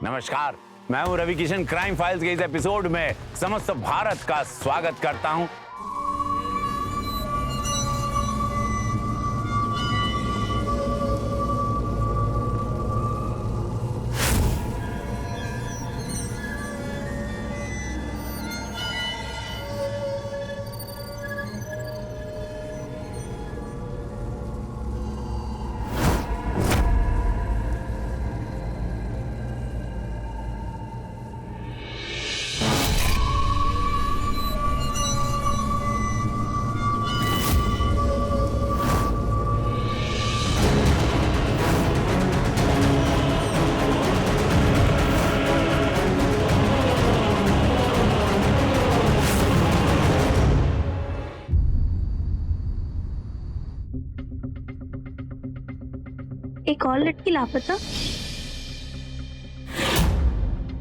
नमस्कार, मैं हूं रवि किशन। क्राइम फाइल्स के इस एपिसोड में समस्त भारत का स्वागत करता हूं। एक और लड़की लापता।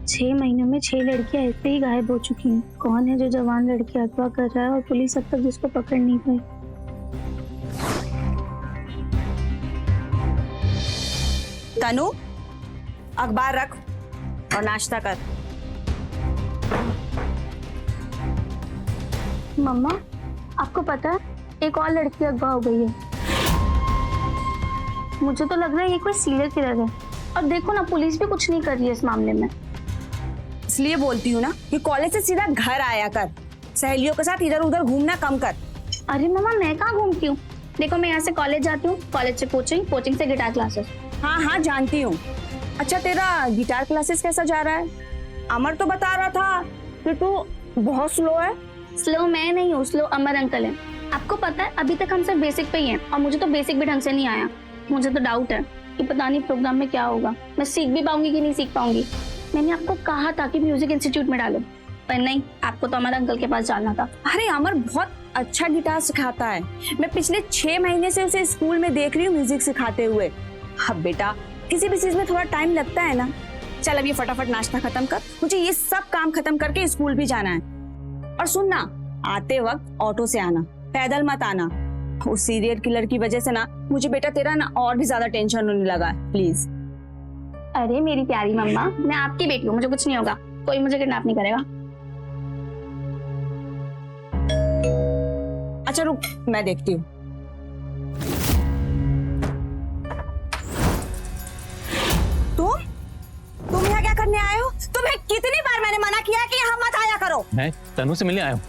6 महीनों में 6 लड़कियां ऐसे ही गायब हो चुकी हैं। कौन है जो जवान लड़की अगवा कर रहा है और पुलिस अब तक जिसको पकड़ नहीं पाई? तनु, अखबार रख और नाश्ता कर। मम्मा, आपको पता है एक और लड़की अगवा हो गई है। मुझे तो लग रहा है ये कोई सीरियल किलर है। और देखो ना, पुलिस भी कुछ नहीं कर रही है इस मामले में। इसलिए बोलती हूँ ना कि कॉलेज से सीधा घर आया कर, सहेलियों के साथ इधर उधर घूमना कम कर। अरे मम्मा, मैं कहाँ घूमती हूँ? देखो, मैं यहाँ से कॉलेज जाती हूँ, कॉलेज से कोचिंग, कोचिंग से गिटार क्लासेस। हाँ हाँ जानती हूँ। अच्छा, तेरा गिटार क्लासेस कैसा जा रहा है? अमर तो बता रहा था कि तू बहुत स्लो है। स्लो मैं नहीं हूँ, स्लो अमर अंकल है। आपको पता है अभी तक हम सब बेसिक पे ही हैं और मुझे तो बेसिक भी ढंग से नहीं आया। मुझे तो डाउट है कि पता नहीं प्रोग्राम में क्या होगा, मैं सीख भी पाऊंगी कि नहीं सीख पाऊंगी। मैंने आपको कहा था कि म्यूजिक इंस्टीट्यूट में डालो, पर नहीं, आपको तो अमर अंकल के पास डालना था। अरे अमर बहुत अच्छा गिटार सिखाता है। मैं पिछले 6 महीने से उसे स्कूल में देख रही हूँ म्यूजिक सिखाते हुए। अब बेटा, किसी भी चीज में थोड़ा टाइम लगता है ना। चल अब ये फटाफट नाश्ता खत्म कर, मुझे ये सब काम खत्म करके स्कूल भी जाना है। और सुनना, आते वक्त ऑटो से आना, पैदल मत आना। उस सीरियल किलर की वजह से ना मुझे बेटा तेरा ना और भी ज्यादा टेंशन होने लगा है, प्लीज। अरे मेरी प्यारी मम्मा, मैं आपकी बेटी हूँ, मुझे कुछ नहीं होगा, कोई मुझे किडनैप नहीं करेगा। अच्छा रुक, मैं देखती हूँ। तुम यहाँ क्या करने आए हो? तुम्हें कितनी बार मैंने मना किया कि यहाँ मत आया करो। मैं तनु से मिलने आया हूँ।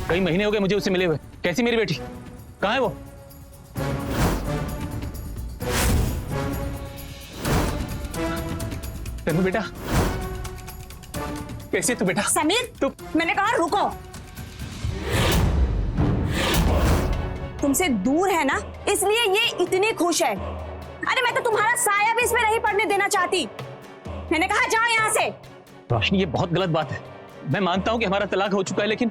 कई महीने हो गए मुझे उससे मिले हुए। कैसी मेरी बेटी? कहाँ है वो? तनु बेटा, कैसे तू बेटा? समीर, तू मैंने कहा रुको। तुमसे दूर है ना, इसलिए ये इतनी खुश है। अरे मैं तो तुम्हारा साया भी इसमें नहीं पड़ने देना चाहती। मैंने कहा जाओ यहाँ से। रोशनी, ये बहुत गलत बात है। मैं मानता हूँ कि हमारा तलाक हो चुका है, लेकिन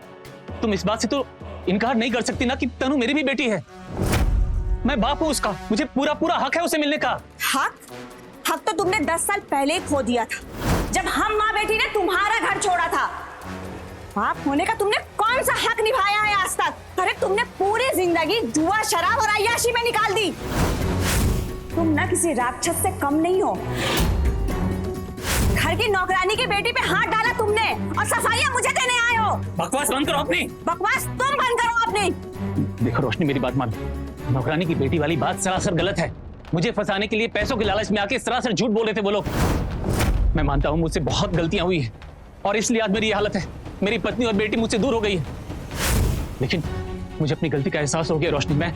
तुम इस बात से तो इनकार नहीं कर सकती ना कि तनु मेरी भी बेटी है। मैं बाप हूँ उसका, मुझे पूरा पूरा हक है उसे मिलने का। हक तो तुमने 10 साल पहले ही खो दिया था, जब हम माँ बेटी ने तुम्हारा घर छोड़ा था। बाप होने का तुमने कौन सा हक निभाया है आज तक? अरे तुमने पूरी जिंदगी जुआ, शराब और अय्याशी में निकाल दी। तुम ना किसी राक्षस से कम नहीं हो। घर की नौकरानी की बेटी पे हाथ डाला तुमने और सफाइयां मुझे देने आए हो। बकवास बंद करो अपनी। बकवास तुम बंद करो अपनी। देखो रोशनी, मेरी बात मान। नौकरानी की बेटी वाली बात सरासर गलत है। मुझे फंसाने के लिए पैसों के लालच में आके सरासर झूठ बोल रहे थे वो लोग। मैं मानता हूँ मुझसे बहुत गलतियां हुई है और इसलिए आज मेरी ये हालत है। मेरी पत्नी और बेटी मुझसे दूर हो गई है, लेकिन मुझे अपनी गलती का एहसास हो गया। रोशनी, मैं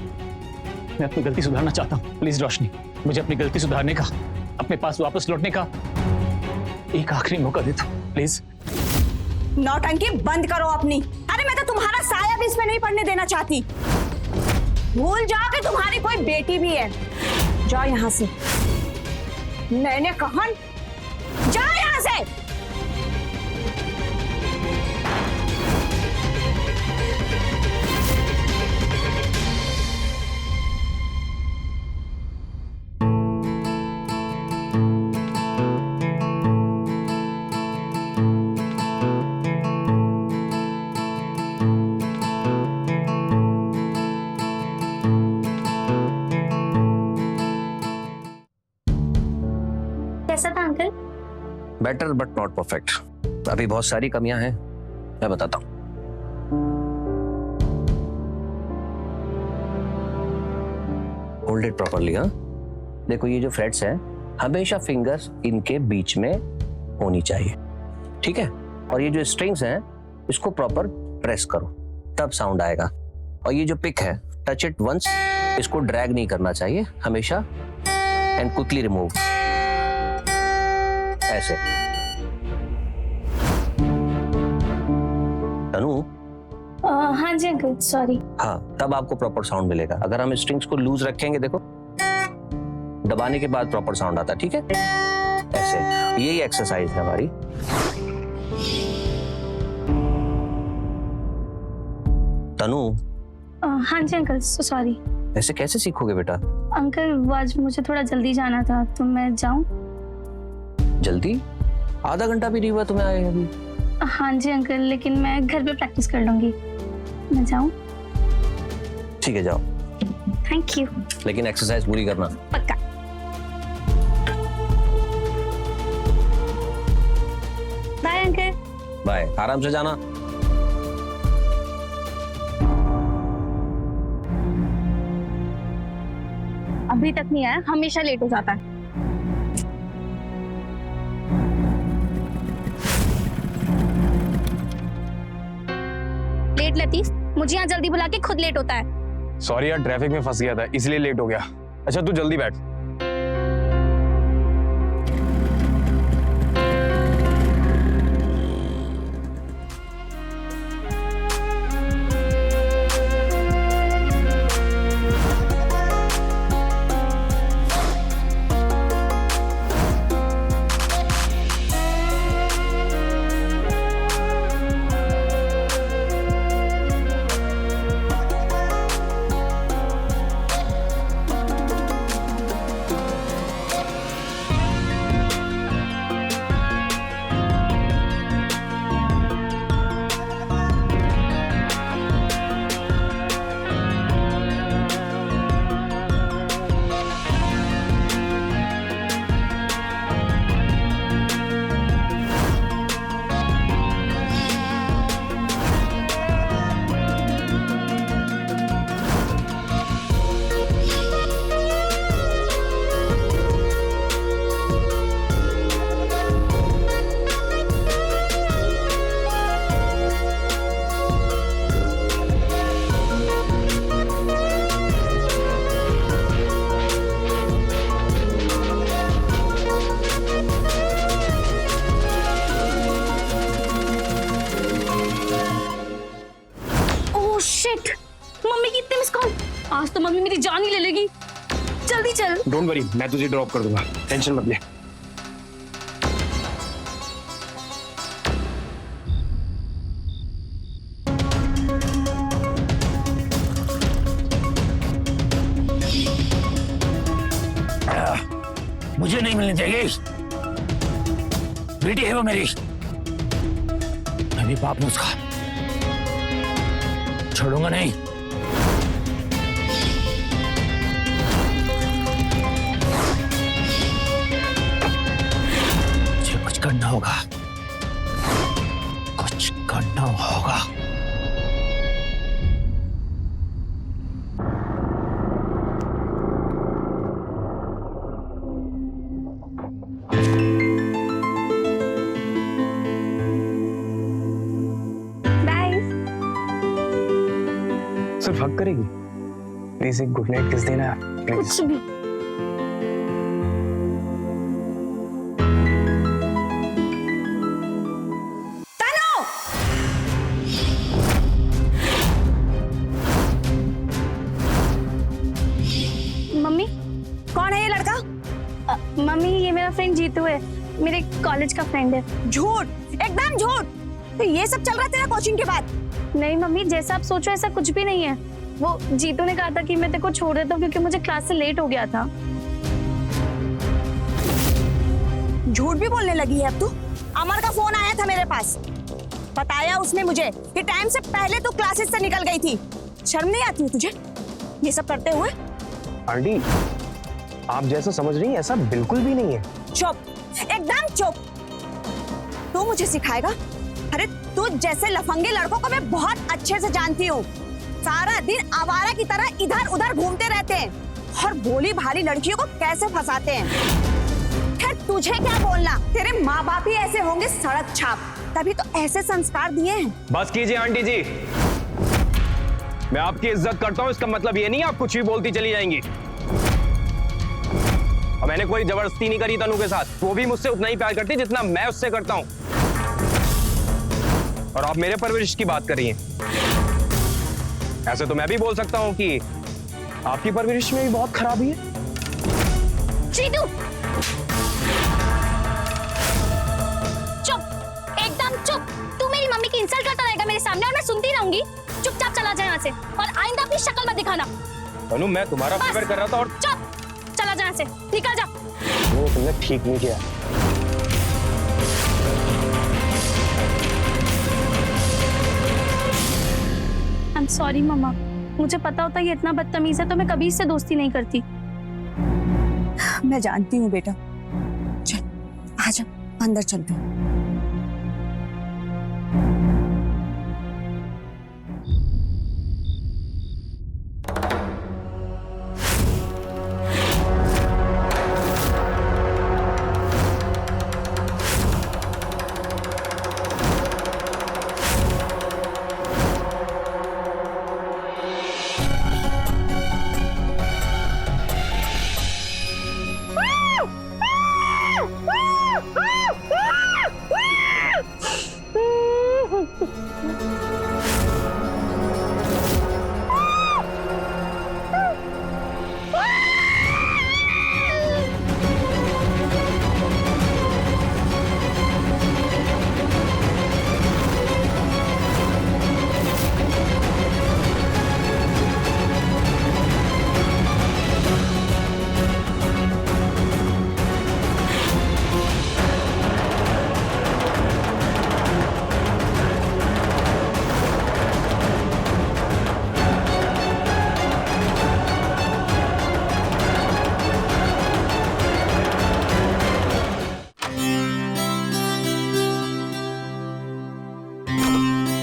अपनी गलती सुधारना चाहता हूँ। प्लीज रोशनी, मुझे अपनी गलती सुधारने का, अपने पास वापस लौटने का एक आखिरी मौका दे दो प्लीज। नौटंकी बंद करो अपनी। अरे मैं तो तुम्हारा साया भी इसमें नहीं पड़ने देना चाहती। भूल जाओ कि तुम्हारी कोई बेटी भी है। जाओ यहाँ से, मैंने कहा जाओ यहाँ से। कैसा था uncle? Better but not perfect. अभी बहुत सारी कमियां हैं, मैं बताता हूं। Hold it properly. हाँ, देखो ये जो फ्रेट्स हैं हमेशा फिंगर्स इनके बीच में होनी चाहिए, ठीक है? और ये जो स्ट्रिंग्स हैं इसको प्रॉपर प्रेस करो, तब साउंड आएगा। और ये जो पिक है, टच इट वंस, इसको ड्रैग नहीं करना चाहिए हमेशा, एंड क्विकली रिमूव, ऐसे। तनु, हाँ जी अंकल, सॉरी। हाँ, तब आपको प्रॉपर साउंड मिलेगा। अगर हम स्ट्रिंग्स को लूज रखेंगे, देखो दबाने के बाद प्रॉपर साउंड आता है, ठीक है? ऐसे, यही एक्सरसाइज है हमारी। तनु, हाँ जी अंकल, सॉरी। ऐसे कैसे सीखोगे बेटा? अंकल वो आज मुझे थोड़ा जल्दी जाना था, तो मैं जाऊं? जल्दी? आधा घंटा भी नहीं हुआ तुम्हें आए अभी। हाँ जी अंकल, लेकिन मैं घर पे प्रैक्टिस कर लूंगी। मैं जाऊं? ठीक है, जाओ, थैंक यू। लेकिन एक्सरसाइज पूरी करना। पक्का। Bye uncle. बाय, आराम से जाना। अभी तक नहीं आया, हमेशा लेट हो जाता है। लेट लतीफ, मुझे यहाँ जल्दी बुला के खुद लेट होता है। सॉरी यार, ट्रैफिक में फंस गया था इसलिए लेट हो गया। अच्छा तू जल्दी बैठ। मम्मी की इतने मिस कॉल, आज तो मम्मी मेरी जान ही ले लेगी। जल्दी चल। डोंट वरी, मैं तुझे ड्रॉप कर दूंगा, टेंशन मत ले। मुझे नहीं मिलनी चाहिए, बेटी है वो मेरी। मैं भी बाप हूं उसका, छोड़ूंगा नहीं। मुझे कुछ करना होगा, कुछ करना होगा। सिर्फ हक करेगी, प्लीज एक गुड नाइट किस देना यार, प्लीज। कुछ भी। मम्मी, कौन है ये लड़का? मम्मी ये मेरा फ्रेंड जीतू है, मेरे कॉलेज का फ्रेंड है। झूठ, एकदम झूठ। तो ये सब चल रहा तेरा कोचिंग के बाद? नहीं मम्मी, जैसा आप सोचो ऐसा कुछ भी नहीं है। वो जीतू ने कहा था कि मैं तेरे को छोड़ देता हूँ क्योंकि मुझे क्लास से लेट हो गया था। झूठ भी बोलने लगी है अब तू। अमर का फोन आया था मेरे पास, बताया उसने मुझे कि टाइम से पहले तू क्लासेस से निकल गई थी। शर्म नहीं आती है तुझे ये सब करते हुए? आंटी, आप जैसा समझ रही हैं ऐसा बिल्कुल भी नहीं है। चुप, एकदम चुप। तू मुझे सिखाएगा? अरे तू जैसे लफंगे लड़कों को मैं बहुत अच्छे से जानती हूँ। सारा दिन आवारा की तरह इधर उधर घूमते रहते हैं और भोली भाली लड़कियों को कैसे फंसाते हैं। खैर तुझे क्या बोलना, तेरे माँ बाप ही ऐसे होंगे सड़क छाप, तभी तो ऐसे संस्कार दिए हैं। बस कीजिए आंटी जी, मैं आपकी इज्जत करता हूँ, इसका मतलब ये नहीं आप कुछ भी बोलती चली जाएंगी। और मैंने कोई जबरदस्ती नहीं करी तनु के साथ, वो भी मुझसे उतना ही प्यार करती जितना मैं उससे करता हूँ। और आप मेरे परवरिश की बात कर रही हैं। ऐसे तो मैं भी बोल सकता हूँ कि आपकी परवरिश में भी बहुत खराबी है। चीतू, चुप, एकदम चुप। तू मेरी मम्मी की इंसल्ट करता रहेगा मेरे सामने और मैं सुनती रहूंगी। चुपचाप चला जा यहाँ से और आइंदा अपनी शक्ल मत दिखाना। तनु मैं तुम्हारा बस। फेवर कर रहा था और चुप, चला जा यहाँ से, निकल जा। वो तुमने ठीक नहीं किया। आई एम सॉरी मम्मा, मुझे पता होता ये इतना बदतमीज है तो मैं कभी इससे दोस्ती नहीं करती। मैं जानती हूँ बेटा, चल आजा अंदर चलते हैं।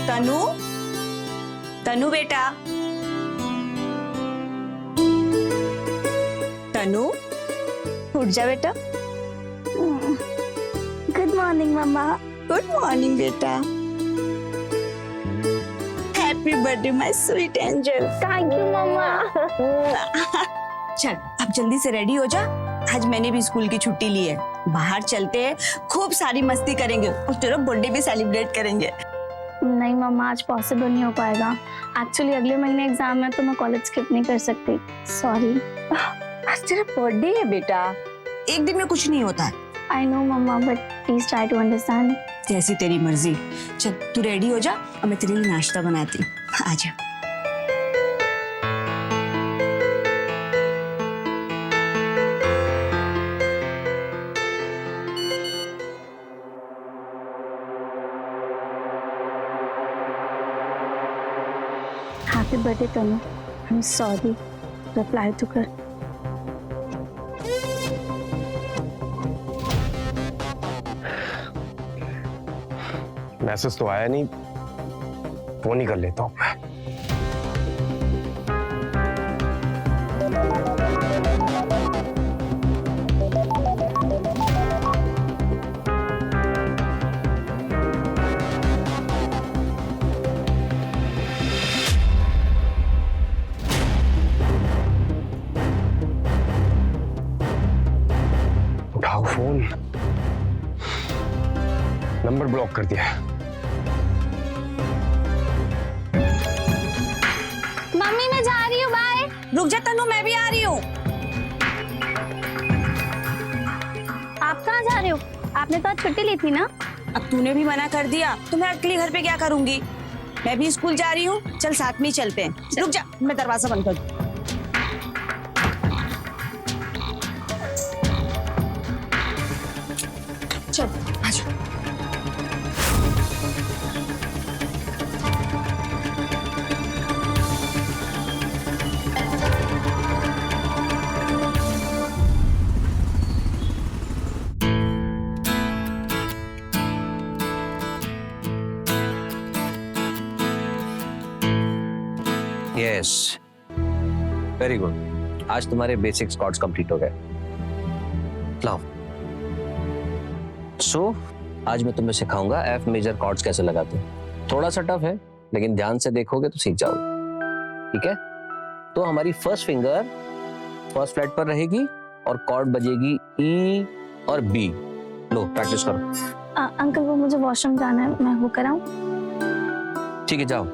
तनु, तनु बेटा, तनु उठ जा बेटा। Good morning mumma. Good morning बेटा। Happy birthday my sweet angel. Thank you mumma. चल अब जल्दी से रेडी हो जा, आज मैंने भी स्कूल की छुट्टी ली है। बाहर चलते हैं, खूब सारी मस्ती करेंगे और तेरा बर्थडे भी सेलिब्रेट करेंगे। नहीं मम्मा, आज पॉसिबल नहीं हो पाएगा। एक्चुअली अगले महीने एग्जाम है तो मैं कॉलेज स्किप नहीं कर सकती। सॉरी। आज तेरा बर्थडे है बेटा, एक दिन में कुछ नहीं होता है। I know mama, but please try to understand. जैसी तेरी मर्जी। चल तू रेडी हो जा और मैं तेरे लिए नाश्ता बनाती हूँ। आजा। Happy birthday Tanu. I am sorry, reply तो कर। मैसेज तो आया नहीं, फोन ही कर लेता हूँ मैं। उठाओ फोन, नंबर ब्लॉक कर दिया। मम्मी मैं जा रही हूँ, बाय। रुक जा तनु, मैं भी आ रही हूँ। आप कहाँ जा रहे हो? आपने तो आज छुट्टी ली थी ना? अब तूने भी मना कर दिया तो मैं अकेले घर पे क्या करूंगी। मैं भी स्कूल जा रही हूँ, चल साथ में ही चलते हैं। रुक जा, मैं दरवाजा बंद कर दूं। चल आजा। Yes, very good. आज तुम्हारे बेसिक्स कॉर्ड्स कंप्लीट हो गए। लाओ। सो आज मैं तुम्हें सिखाऊंगा एफ मेजर कॉर्ड्स कैसे लगाते हैं। थोड़ा सा टफ है, लेकिन ध्यान से देखोगे तो सीख जाओगे। ठीक है? तो हमारी फर्स्ट फिंगर फर्स्ट फ्लैट पर रहेगी और कॉर्ड बजेगी ई और बी। लो प्रैक्टिस करो। अंकल वो मुझे वॉशरूम जाना है, मैं वो कराऊं? ठीक है, जाओ।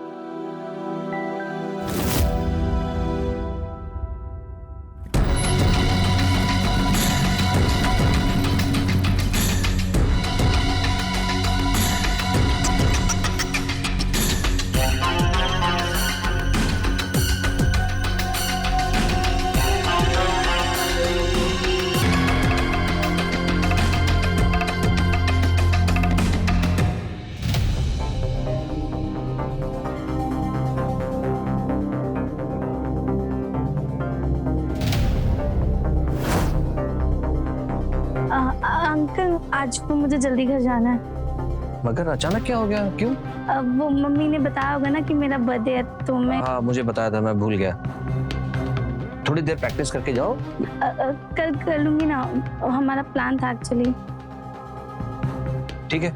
अंकल आज तो मुझे जल्दी घर जाना है। मगर अचानक क्या हो गया, क्यों? वो मम्मी ने बताया होगा ना कि मेरा बर्थडे है, तो मैं हाँ मुझे बताया था, मैं भूल गया। थोड़ी देर प्रैक्टिस करके जाओ। कल कर लूंगी ना, हमारा प्लान था एक्चुअली। ठीक है,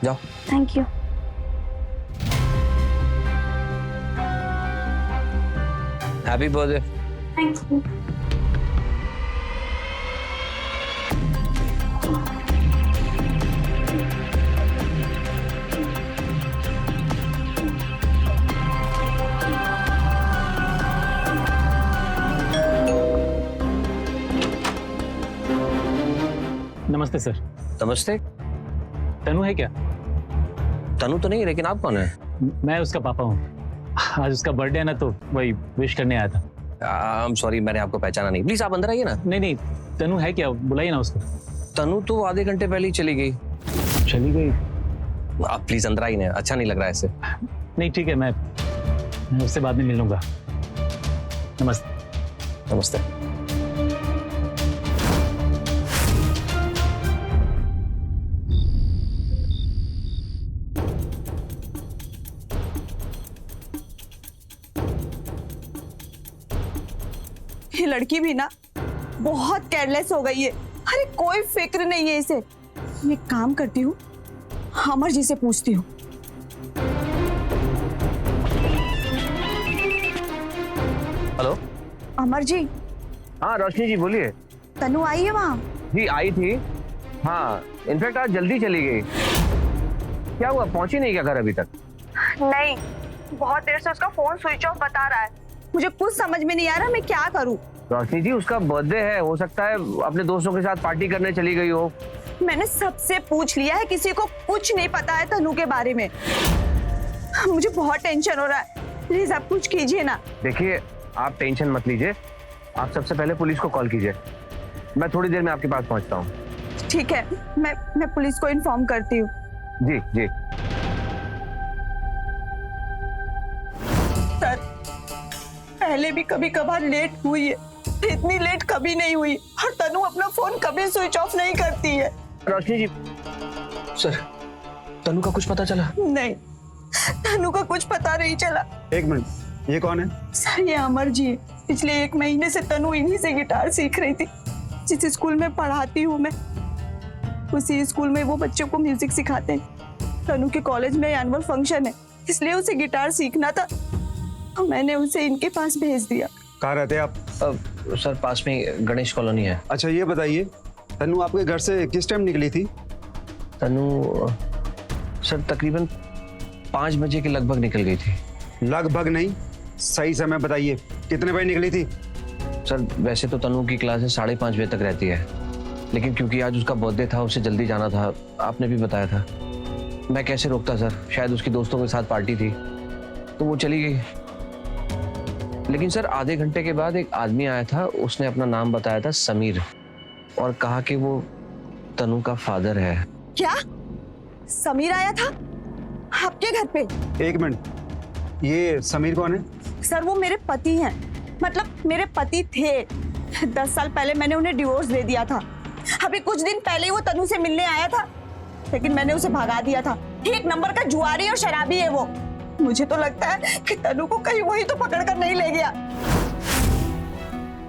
जाओ। Thank you. Happy birthday. Thank you. नमस्ते सर। नमस्ते। तनु है क्या? तनु तो नहीं, लेकिन आप कौन है? मैं उसका पापा हूँ। आज उसका बर्थडे है ना, तो वही विश करने आया था। आई एम सॉरी, मैंने आपको पहचाना नहीं। प्लीज आप अंदर आइए ना। नहीं नहीं, तनु है क्या? बुलाइए ना उसको। तनु तो आधे घंटे पहले ही चली गई। चली गई? आप प्लीज अंदर आइए ना, अच्छा नहीं लग रहा है ऐसे। नहीं ठीक है, मैं उससे बाद में मिल लूंगा। नमस्ते। नमस्ते। ये लड़की भी ना बहुत केयरलेस हो गई है। अरे कोई फिक्र नहीं है इसे। मैं काम करती हूँ, अमर जी से पूछती हूँ। हेलो। अमर जी। हाँ रोशनी जी बोलिए। तनु आई है वहाँ? जी आई थी। हाँ इनफैक्ट आज जल्दी चली गई। क्या हुआ, पहुंची नहीं क्या घर अभी तक? नहीं, बहुत देर से उसका फोन स्विच ऑफ बता रहा है। मुझे कुछ समझ में नहीं आ रहा मैं क्या करूँ। रोशनी जी उसका बर्थडे है, हो सकता है अपने दोस्तों के साथ पार्टी करने चली गई हो। मैंने सबसे पूछ लिया है, किसी को कुछ नहीं पता है तनु के बारे में। मुझे बहुत टेंशन हो रहा है, प्लीज आप कुछ कीजिए ना। देखिए आप टेंशन मत लीजिए, आप सबसे पहले पुलिस को कॉल कीजिए। मैं थोड़ी देर में आपके पास पहुंचता हूँ। ठीक है, मैं पुलिस को इन्फॉर्म करती हूँ। जी जी। सर, पहले भी कभी कभार लेट हुई है, इतनी लेट कभी नहीं हुई। और तनु अपना फोन कभी स्विच ऑफ नहीं करती है। रोशनी जी। सर तनु का कुछ पता चला? नहीं, तनु का कुछ पता नहीं चला। एक मिनट, ये कौन है? सर ये अमर जी है। पिछले 1 महीने से तनु इन्हीं से गिटार सीख रही थी। जिस स्कूल में पढ़ाती हूँ मैं, उसी स्कूल में वो बच्चों को म्यूजिक सिखाते हैं। तनु के कॉलेज में एनुअल फंक्शन है, इसलिए उसे गिटार सीखना था, तो मैंने उसे इनके पास भेज दिया। कहाँ रहते हैं आप? सर पास में गणेश कॉलोनी है। अच्छा ये बताइए, तनु आपके घर से किस टाइम निकली थी? तनु सर तकरीबन 5 बजे के लगभग निकल गई थी। लगभग नहीं, सही समय बताइए, कितने बजे निकली थी? सर वैसे तो तनु की क्लास 5:30 बजे तक रहती है, लेकिन क्योंकि आज उसका बर्थडे था, उसे जल्दी जाना था, आपने भी बताया था। मैं कैसे रोकता सर, शायद उसकी दोस्तों के साथ पार्टी थी तो वो चली गई। लेकिन सर आधे घंटे के बाद एक आदमी आया था, उसने अपना नाम बताया था समीर, और कहा कि वो तनु का फादर है। क्या समीर आया था आपके घर पे? एक मिनट, ये समीर कौन है? सर वो मेरे पति हैं, मतलब मेरे पति थे। 10 साल पहले मैंने उन्हें डिवोर्स दे दिया था। अभी कुछ दिन पहले ही वो तनु से मिलने आया था, लेकिन मैंने उसे भगा दिया था। एक नंबर का जुआरी और शराबी है वो। मुझे तो लगता है कि तनु को कहीं वही तो पकड़ कर नहीं ले गया।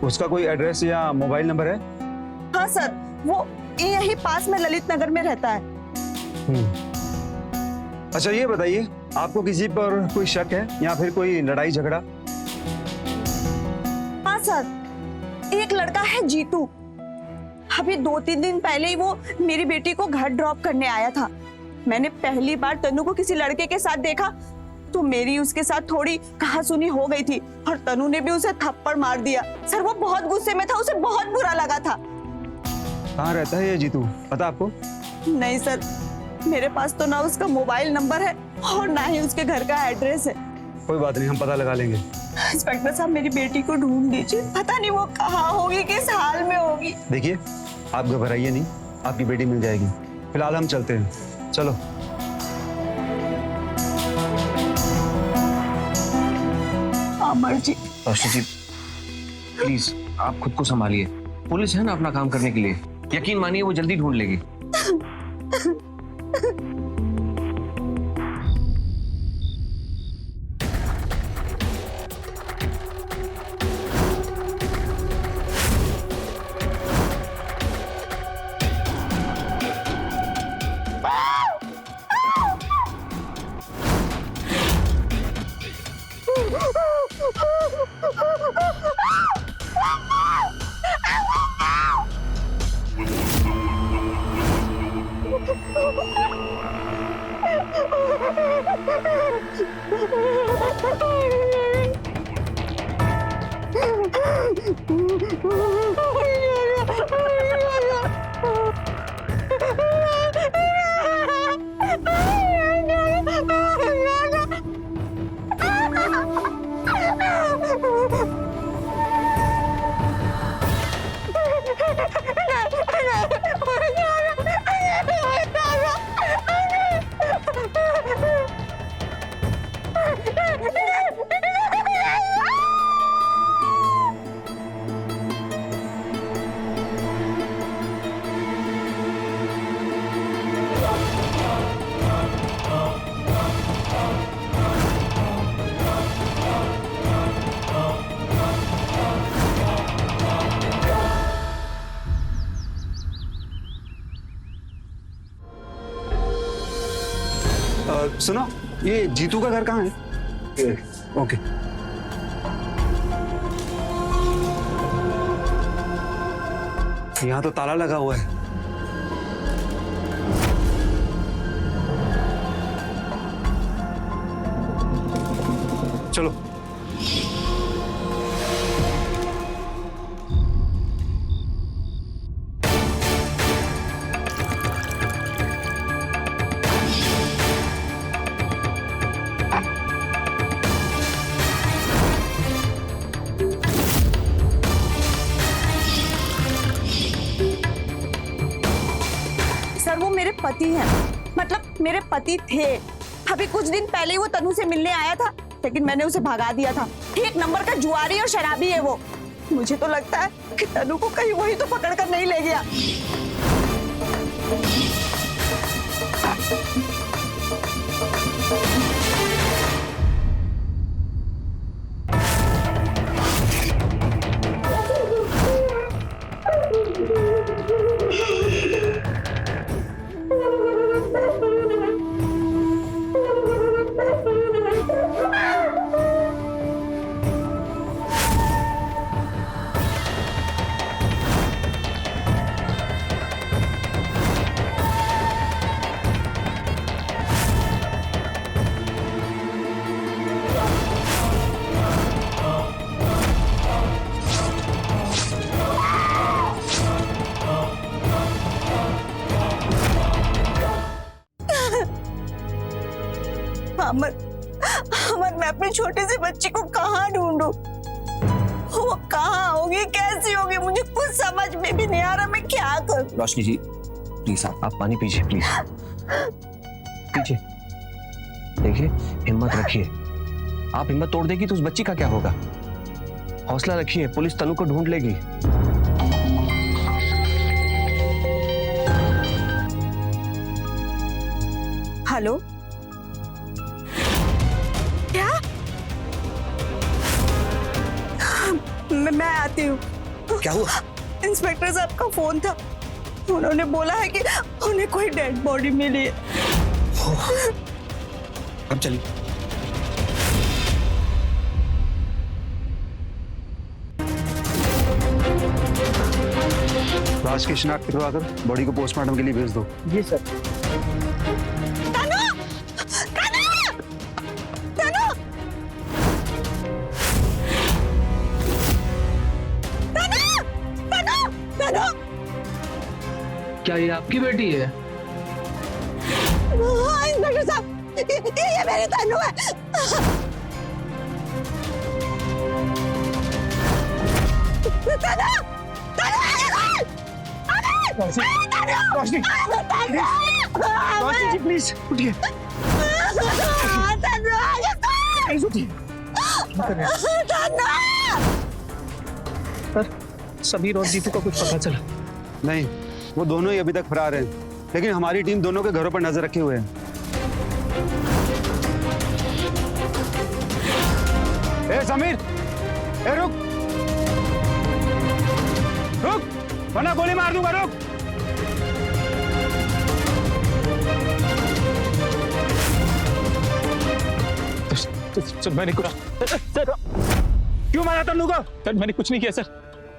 उसका कोई एड्रेस या मोबाइल नंबर है? हाँ सर, वो यही पास में ललित नगर में रहता है। अच्छा ये बताइए, आपको किसी पर कोई शक है या फिर कोई लड़ाई झगड़ा? हाँ सर, एक लड़का है जीतू। अभी 2-3 दिन पहले ही वो मेरी बेटी को घर ड्रॉप करने आया था। मैंने पहली बार तनु को किसी लड़के के साथ देखा तो मेरी उसके साथ थोड़ी कहासुनी हो गई थी और तनु ने भी उसे थप्पड़ मार दिया। सर वो बहुत गुस्से में था, उसे बहुत बुरा लगा था। कहाँ रहता है ये जीतू, पता आपको? नहीं सर, मेरे पास तो ना उसका मोबाइल नंबर है और ना ही उसके घर का एड्रेस है। कोई बात नहीं, हम पता लगा लेंगे। इंस्पेक्टर साहब, मेरी बेटी को ढूंढ दीजिए, पता नहीं वो कहाँ होगी, किस हाल में होगी। देखिए, आप घबराइए नहीं, आपकी बेटी मिल जाएगी। फिलहाल हम चलते हैं, चलो। अमर जी, रोशनी जी प्लीज आप खुद को संभालिए। पुलिस है ना अपना काम करने के लिए, यकीन मानिए वो जल्दी ढूंढ लेगी। सुनो, ये जीतू का घर कहाँ है? ओके। यहाँ तो ताला लगा हुआ है। चलो। सर वो मेरे पति हैं, मतलब मेरे पति थे। अभी कुछ दिन पहले ही वो तनु से मिलने आया था, लेकिन मैंने उसे भगा दिया था। एक नंबर का जुआरी और शराबी है वो। मुझे तो लगता है कि तनु को कहीं वही तो पकड़ कर नहीं ले गया। अमर, अमर, मैं अपने छोटे से बच्चे को कहाँ ढूंढूं? वो कहाँ होगी, कैसी होगी, मुझे कुछ समझ में भी नहीं आ रहा। मैं क्या करूं? रोशनी जी प्लीज आप पानी पीजिए, प्लीज पीजिए। देखिए हिम्मत रखिए, आप हिम्मत तोड़ देगी तो उस बच्ची का क्या होगा? हौसला रखिए, पुलिस तनु को ढूंढ लेगी। हेलो मैं आती हूँ। क्या हुआ? इंस्पेक्टर साहब का फोन था, उन्होंने बोला है कि उन्हें कोई डेड बॉडी मिली है। अब चलिए। लाश की शिनाख्त करवाकर बॉडी को पोस्टमार्टम के लिए भेज दो। जी सर। तनु! तनु! तनु! तनु! तनु! तनु! क्या ये आपकी बेटी है? हाँ, इंस्पेक्टर साहब, ये मेरी तनु है। तनु! रोशनी जी प्लीज उठिए। सर, समीर और जीतू का कुछ पता चला? नहीं, वो दोनों ही अभी तक फरार हैं, लेकिन हमारी टीम दोनों के घरों पर नजर रखे हुए है। ए समीर, ए रुक रुक, वरना गोली मार दूंगा, रुक। सर मैंने कुछ सर क्यों मारा तन्नू को? सर मैंने कुछ नहीं किया सर,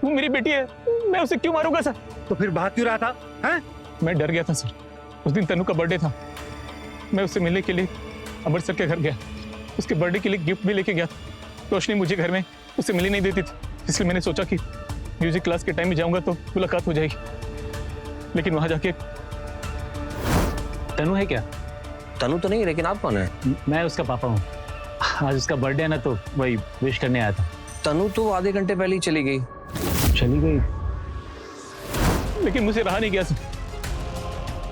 वो मेरी बेटी है, मैं उसे क्यों मारूंगा सर? तो फिर भाग क्यों रहा था? हैं? मैं डर गया था सर, उस दिन तनु का बर्थडे था, मैं उससे मिलने के लिए अमृतसर के घर गया, उसके बर्थडे के लिए गिफ्ट भी लेके गया था। रोशनी मुझे घर में उससे मिलने नहीं देती थी, इसलिए मैंने सोचा कि म्यूजिक क्लास के टाइम में जाऊंगा तो मुलाकात हो जाएगी, लेकिन वहां जाके तनु है क्या? तनु तो नहीं, लेकिन आप कौन है? मैं उसका पापा हूँ, आज उसका बर्थडे है ना, तो वही विश करने आया था। तनु तो आधे घंटे पहले ही चली गई। चली गई? लेकिन मुझे रहा नहीं गया सर,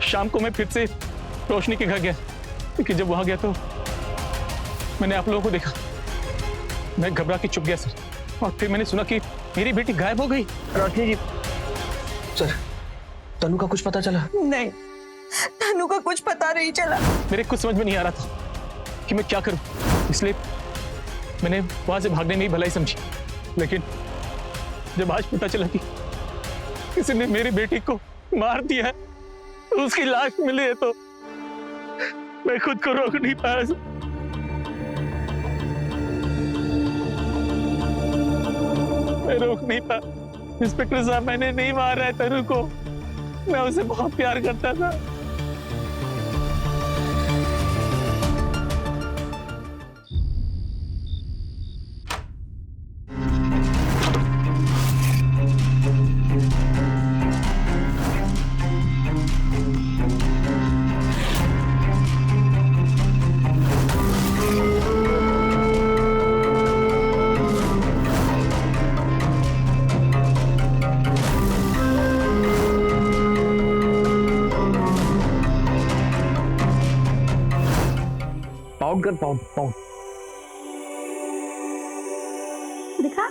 शाम को मैं फिर से रोशनी के घर गया, लेकिन जब वहां गया तो मैंने आप लोगों को देखा, मैं घबरा के चुप गया सर, और फिर मैंने सुना कि मेरी बेटी गायब हो गई। रोशनी जी, सर तनु का कुछ पता चला? नहीं, तनु का कुछ पता नहीं चला। मेरे कुछ समझ में नहीं आ रहा था कि मैं क्या करूं, इसलिए मैंने वहां से भागने में ही भलाई समझी, लेकिन जब आज पता चला कि किसी ने मेरी बेटी को मार दिया है, तो उसकी लाश मिली है, तो मैं खुद को रोक नहीं पाया। मैं रोक नहीं पाया। इंस्पेक्टर साहब, मैंने नहीं मारा है तनु को, मैं उसे बहुत प्यार करता था। पाउड कर, पाउड पाउड। दिखा?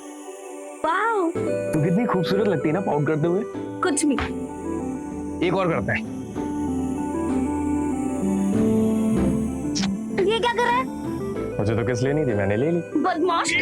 वाओ, तू कितनी खूबसूरत लगती है ना पाउड करते हुए। कुछ भी। एक और करता है। ये क्या कर रहा है? मुझे तो किस लेनी थी, मैंने ले ली। बदमाश।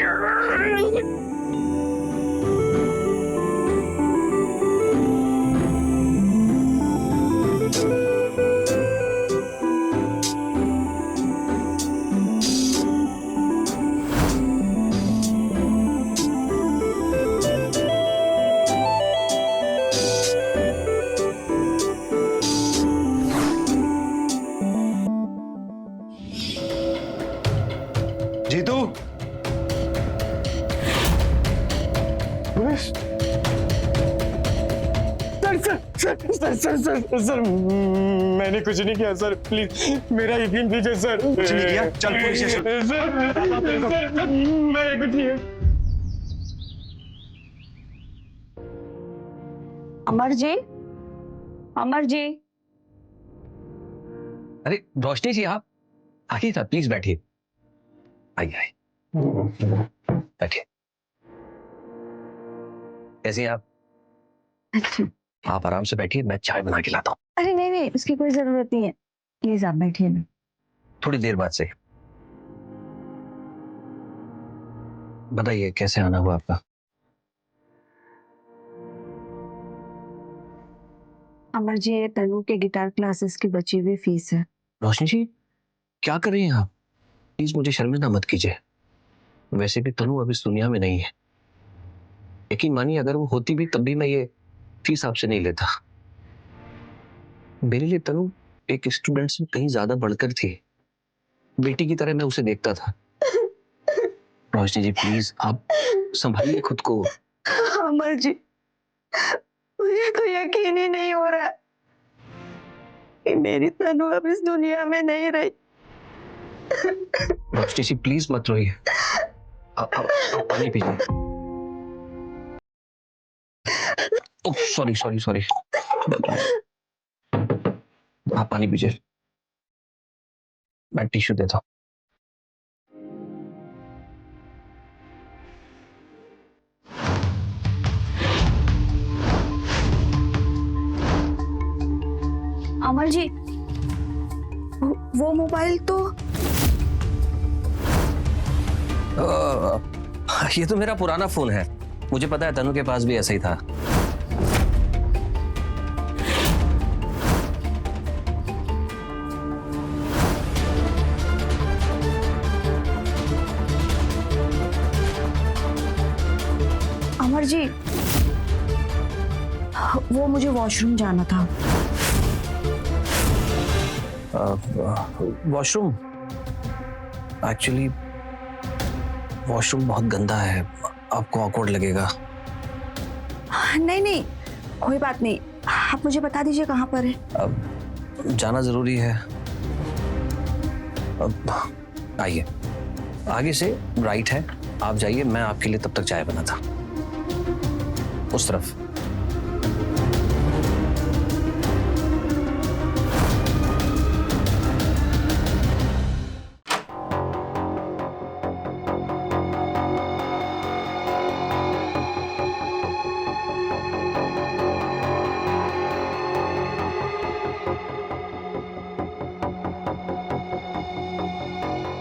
जीतू, सर, मैंने कुछ नहीं किया सर, प्लीज मेरा यकीन कीजिए सर। कुछ नहीं किया? चल पुलिस स्टेशन। मैं कुछ नहीं। अमर जी, अमर जी। अरे रोशनी जी, आप आइए साहब, प्लीज बैठिए। आइए आइए, बैठिए। कैसी हैं आप? अच्छा। आप आराम से बैठिए, मैं चाय बना के लाता हूँ। अरे नहीं नहीं, उसकी कोई जरूरत नहीं है, प्लीज आप बैठिए ना। थोड़ी देर बाद से। बताइए कैसे आना हुआ आपका? अमर जी, ये तनु के गिटार क्लासेस की बची हुई फीस है। रोशनी जी, क्या कर रही हैं आप? प्लीज मुझे शर्मिंदा मत कीजिए। वैसे भी तनु अब इस दुनिया में नहीं है। यकीन मानिए, अगर वो होती भी तब भी मैं ये फीस आपसे नहीं लेता। मेरे लिए तनु एक स्टूडेंट से कहीं ज्यादा बढ़कर थी। बेटी की तरह मैं उसे देखता था। रोशनी जी, प्लीज आप संभालिए खुद को। अमर जी, मुझे तो यकीन ही नहीं हो रहा कि मेरी तनु अब इस दुनिया में नहीं रही। रोशनी जी, प्लीज मत रोइए। आप पानी पीजिए। सॉरी सॉरी सॉरी, आप पानी पीजिए। मैं टिश्यू देता हूँ। अमर जी, वो मोबाइल तो ये तो मेरा पुराना फोन है। मुझे पता है तनु के पास भी ऐसा ही था। अमर जी, वो मुझे वॉशरूम जाना था। वॉशरूम? एक्चुअली वॉशरूम बहुत गंदा है, आपको ऑकवर्ड लगेगा। नहीं नहीं, कोई बात नहीं, आप मुझे बता दीजिए कहाँ पर है। अब जाना जरूरी है। अब आइए, आगे से राइट है, आप जाइए। मैं आपके लिए तब तक चाय बनाता। उस तरफ।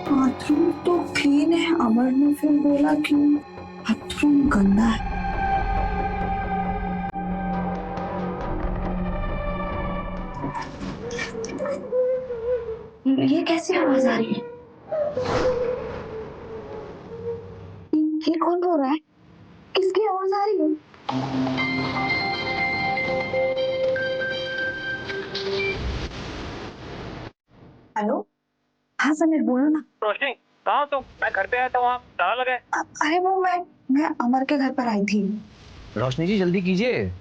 बाथरूम तो क्लीन है, अमर ने फिर बोला कि बाथरूम गंदा है। ये कैसी आवाज आ रही है? ये कौन रो रहा है? किसकी आवाज आ रही है? हेलो, हाँ समीर, बोलो ना। रोशनी, कहाँ तुम? मैं घर पे आया था, वहाँ ताला लगा है। अरे वो मैं अमर के घर पर आई थी। रोशनी जी, जल्दी कीजिए,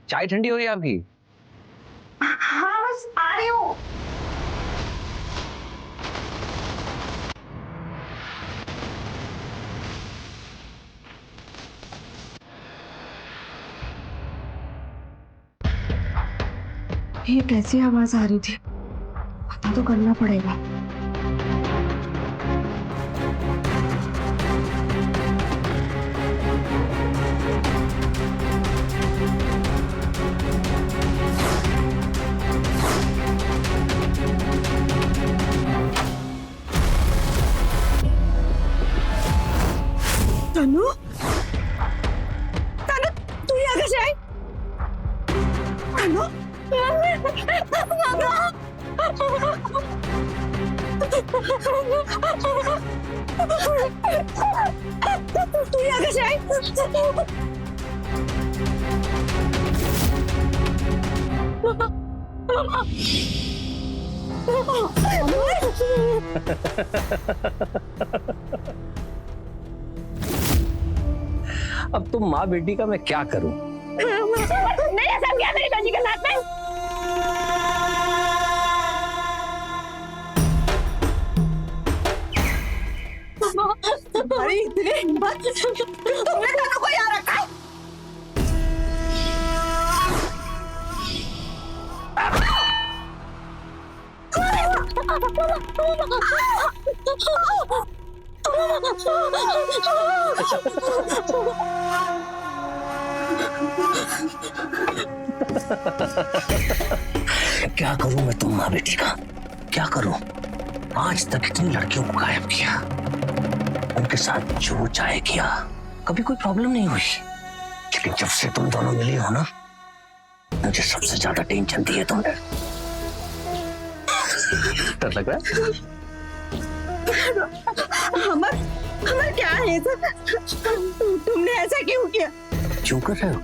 चाय ठंडी हो रही है आपकी। हाँ, बस आ रही हूँ। ये कैसी आवाज आ रही थी? पता तो करना पड़ेगा। तनु, तनु, तू यहाँ कैसे आई? तनु, तू यहाँ कैसे आई? अब तुम माँ बेटी का मैं क्या करूं? नहीं, ऐसा क्या मेरी बेटी के साथ में? तुम्हारी इतनी हिम्मत, तुमने तनु को यहाँ रखा है? क्या करूं मैं तुम माँ बेटी का? क्या करूं? आज तक इतनी लड़कियों को गायब किया, उनके साथ जो चाहे किया, कभी कोई प्रॉब्लम नहीं हुई। लेकिन जब से तुम दोनों मिली हो ना, मुझे सबसे ज्यादा टेंशन दी है तुमने। डर लग रहा है? अमर, अमर क्या है सब? तुमने ऐसा क्यों किया? क्यों कर रहे हो?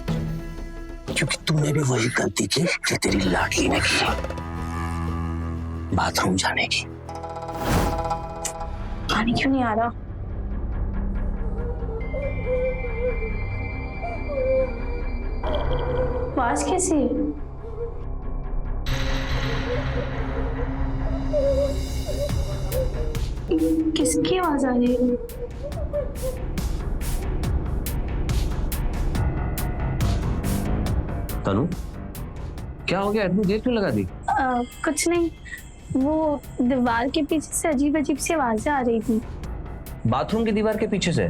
क्योंकि तुमने भी वही गलती की जो तेरी लाडली ने की, बाथरूम जाने की। पानी क्यों नहीं आ रहा? आवाज कैसी है? किसकी आवाज आ रही है? तनु, क्या हो गया? इतनी देर क्यों लगा दी? कुछ नहीं, वो दीवार के पीछे से अजीब अजीब सी आवाजें आ रही थी। बाथरूम की दीवार के पीछे से?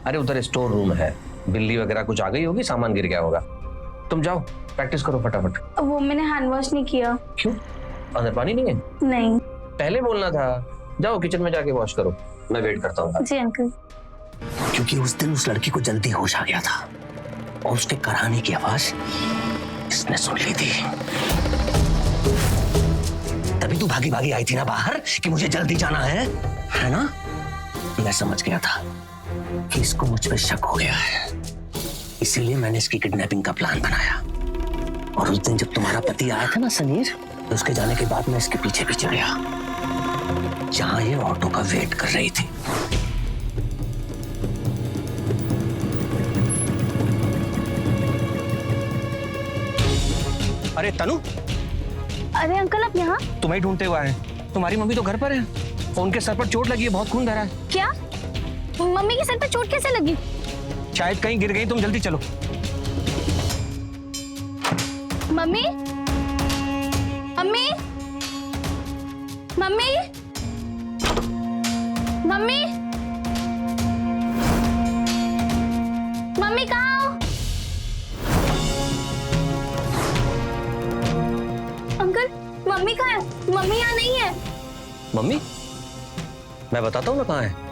अरे उधर स्टोर रूम है, बिल्ली वगैरह कुछ आ गई होगी, सामान गिर गया होगा। तुम जाओ प्रैक्टिस करो फटाफट। वो मैंने हैंड वॉश नहीं किया। क्यों? अंदर पानी नहीं है? नहीं। पहले बोलना था। जाओ किचन में जाके वॉश करो, मैं वेट करता हूँ। जी अंकल। क्योंकि उस दिन उस लड़की को जल्दी होश आ गया था और उसके कराने की आवाज इसने सुन ली थी। तभी तू भागी भागी आई थी ना बाहर कि मुझे जल्दी जाना है ना? मैं समझ गया था कि इसको मुझ पे शक हो गया है, इसीलिए मैंने इसकी किडनैपिंग का प्लान बनाया। और उस दिन जब तुम्हारा पति आया था ना समीर, तो उसके जाने के बाद मैं इसके पीछे पीछे गया जहां ये ऑटो का वेट कर रही थी। अरे तनु, अरे अंकल आप यहाँ? तुम्हें ढूंढते हुए आए। तुम्हारी मम्मी तो घर पर है, उनके सर पर चोट लगी है, बहुत खून बह रहा है। क्या? मम्मी के सर पे चोट कैसे लगी? शायद कहीं गिर गई। तुम जल्दी चलो। Mummy, mummy, mummy, mummy, mummy कहाँ हो? अंकल मम्मी कहाँ है? मम्मी यहाँ नहीं है। मम्मी? मैं बताता हूँ ना कहाँ है।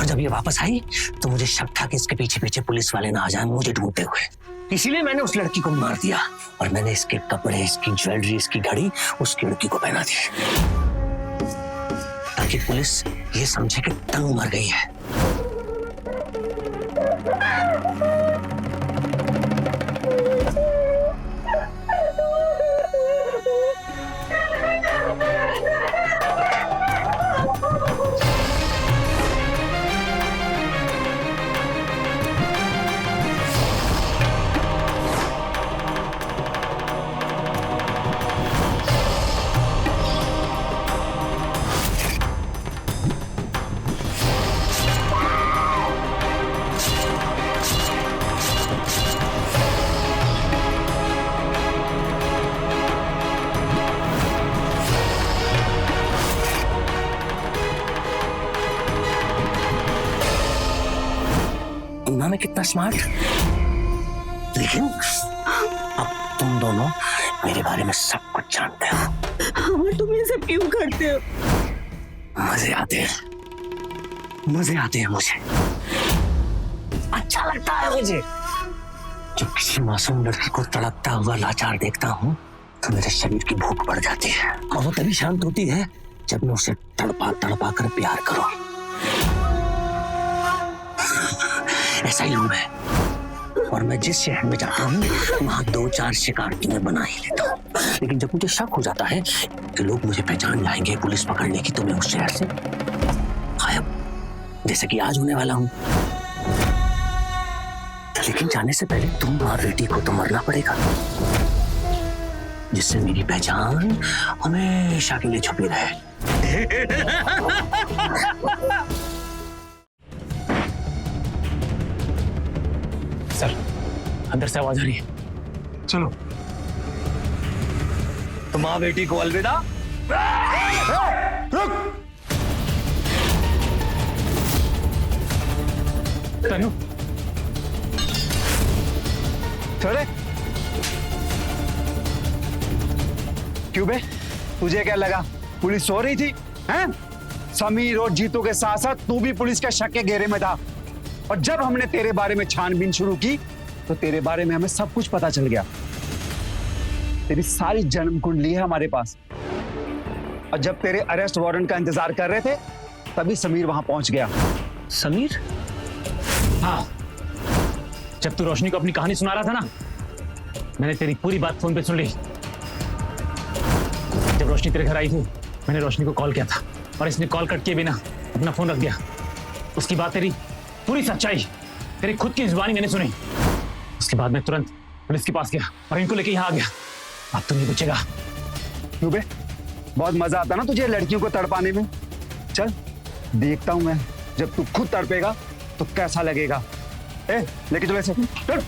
जब ये वापस आई तो मुझे शक था कि इसके पीछे पीछे पुलिस वाले ना आ जाएं मुझे ढूंढते हुए, इसीलिए मैंने उस लड़की को मार दिया और मैंने इसके कपड़े, इसकी ज्वेलरी, इसकी घड़ी उस लड़की को पहना दी ताकि पुलिस ये समझे कि तनु मर गई है। मैं कितना स्मार्ट, लेकिन अब तुम दोनों मेरे बारे में सब कुछ जानते हो। अमर तुम ये सब क्यों करते हो? मजे आते हैं, मजे आते हैं मुझे, अच्छा लगता है मुझे। जब किसी मासूम लड़की को तड़पता हुआ लाचार देखता हूँ तो मेरे शरीर की भूख बढ़ जाती है और वो तभी शांत होती है जब मैं उसे तड़पा तड़पा कर प्यार करूं। ऐसा ही हूं मैं, और मैं जिस शहर में जाता हूँ वहां 2-4 शिकार तो मैं बना ही लेता हूँ, लेकिन जब मुझे शक हो जाता है कि लोग मुझे पहचान जाएंगे पुलिस पकड़ने की, तो मैं उस शहर से गायब, जैसे कि आज होने वाला हूँ। लेकिन जाने से पहले तुम और बेटी को तो मरना पड़ेगा, जिससे मेरी पहचान हमेशा के लिए छुपी रहे। अंदर से आवाज आ रही है। चलो। तो माँ बेटी को अलविदा। तनु, छोड़े। क्यों बे, तुझे क्या लगा पुलिस सो रही थी? हैं? समीर और जीतू के साथ साथ तू भी पुलिस के शक के घेरे में था। और जब हमने तेरे बारे में छानबीन शुरू की तो तेरे बारे में हमें सब कुछ पता चल गया। तेरी सारी जन्म कुंडली है हमारे पास। और जब तेरे अरेस्ट वारंट का इंतजार कर रहे थे तभी समीर वहां पहुंच गया। समीर? हाँ, जब तू रोशनी को अपनी कहानी सुना रहा था ना, मैंने तेरी पूरी बात फोन पे सुन ली। जब रोशनी तेरे घर आई थी, मैंने रोशनी को कॉल किया था और इसने कॉल कट किए बिना अपना फोन रख दिया। उसकी बात, तेरी पूरी सच्चाई तेरी खुद की जुबानी मैंने सुनी। उसके बाद मैं तुरंत पुलिस के पास गया और इनको लेके यहाँ आ गया। अब तू नहीं पूछेगा। क्यों बे, बहुत मजा आता ना तुझे लड़कियों को तड़पाने में। चल देखता हूं मैं, जब तू खुद तड़पेगा तो कैसा लगेगा। लेके चलो ऐसे। चल।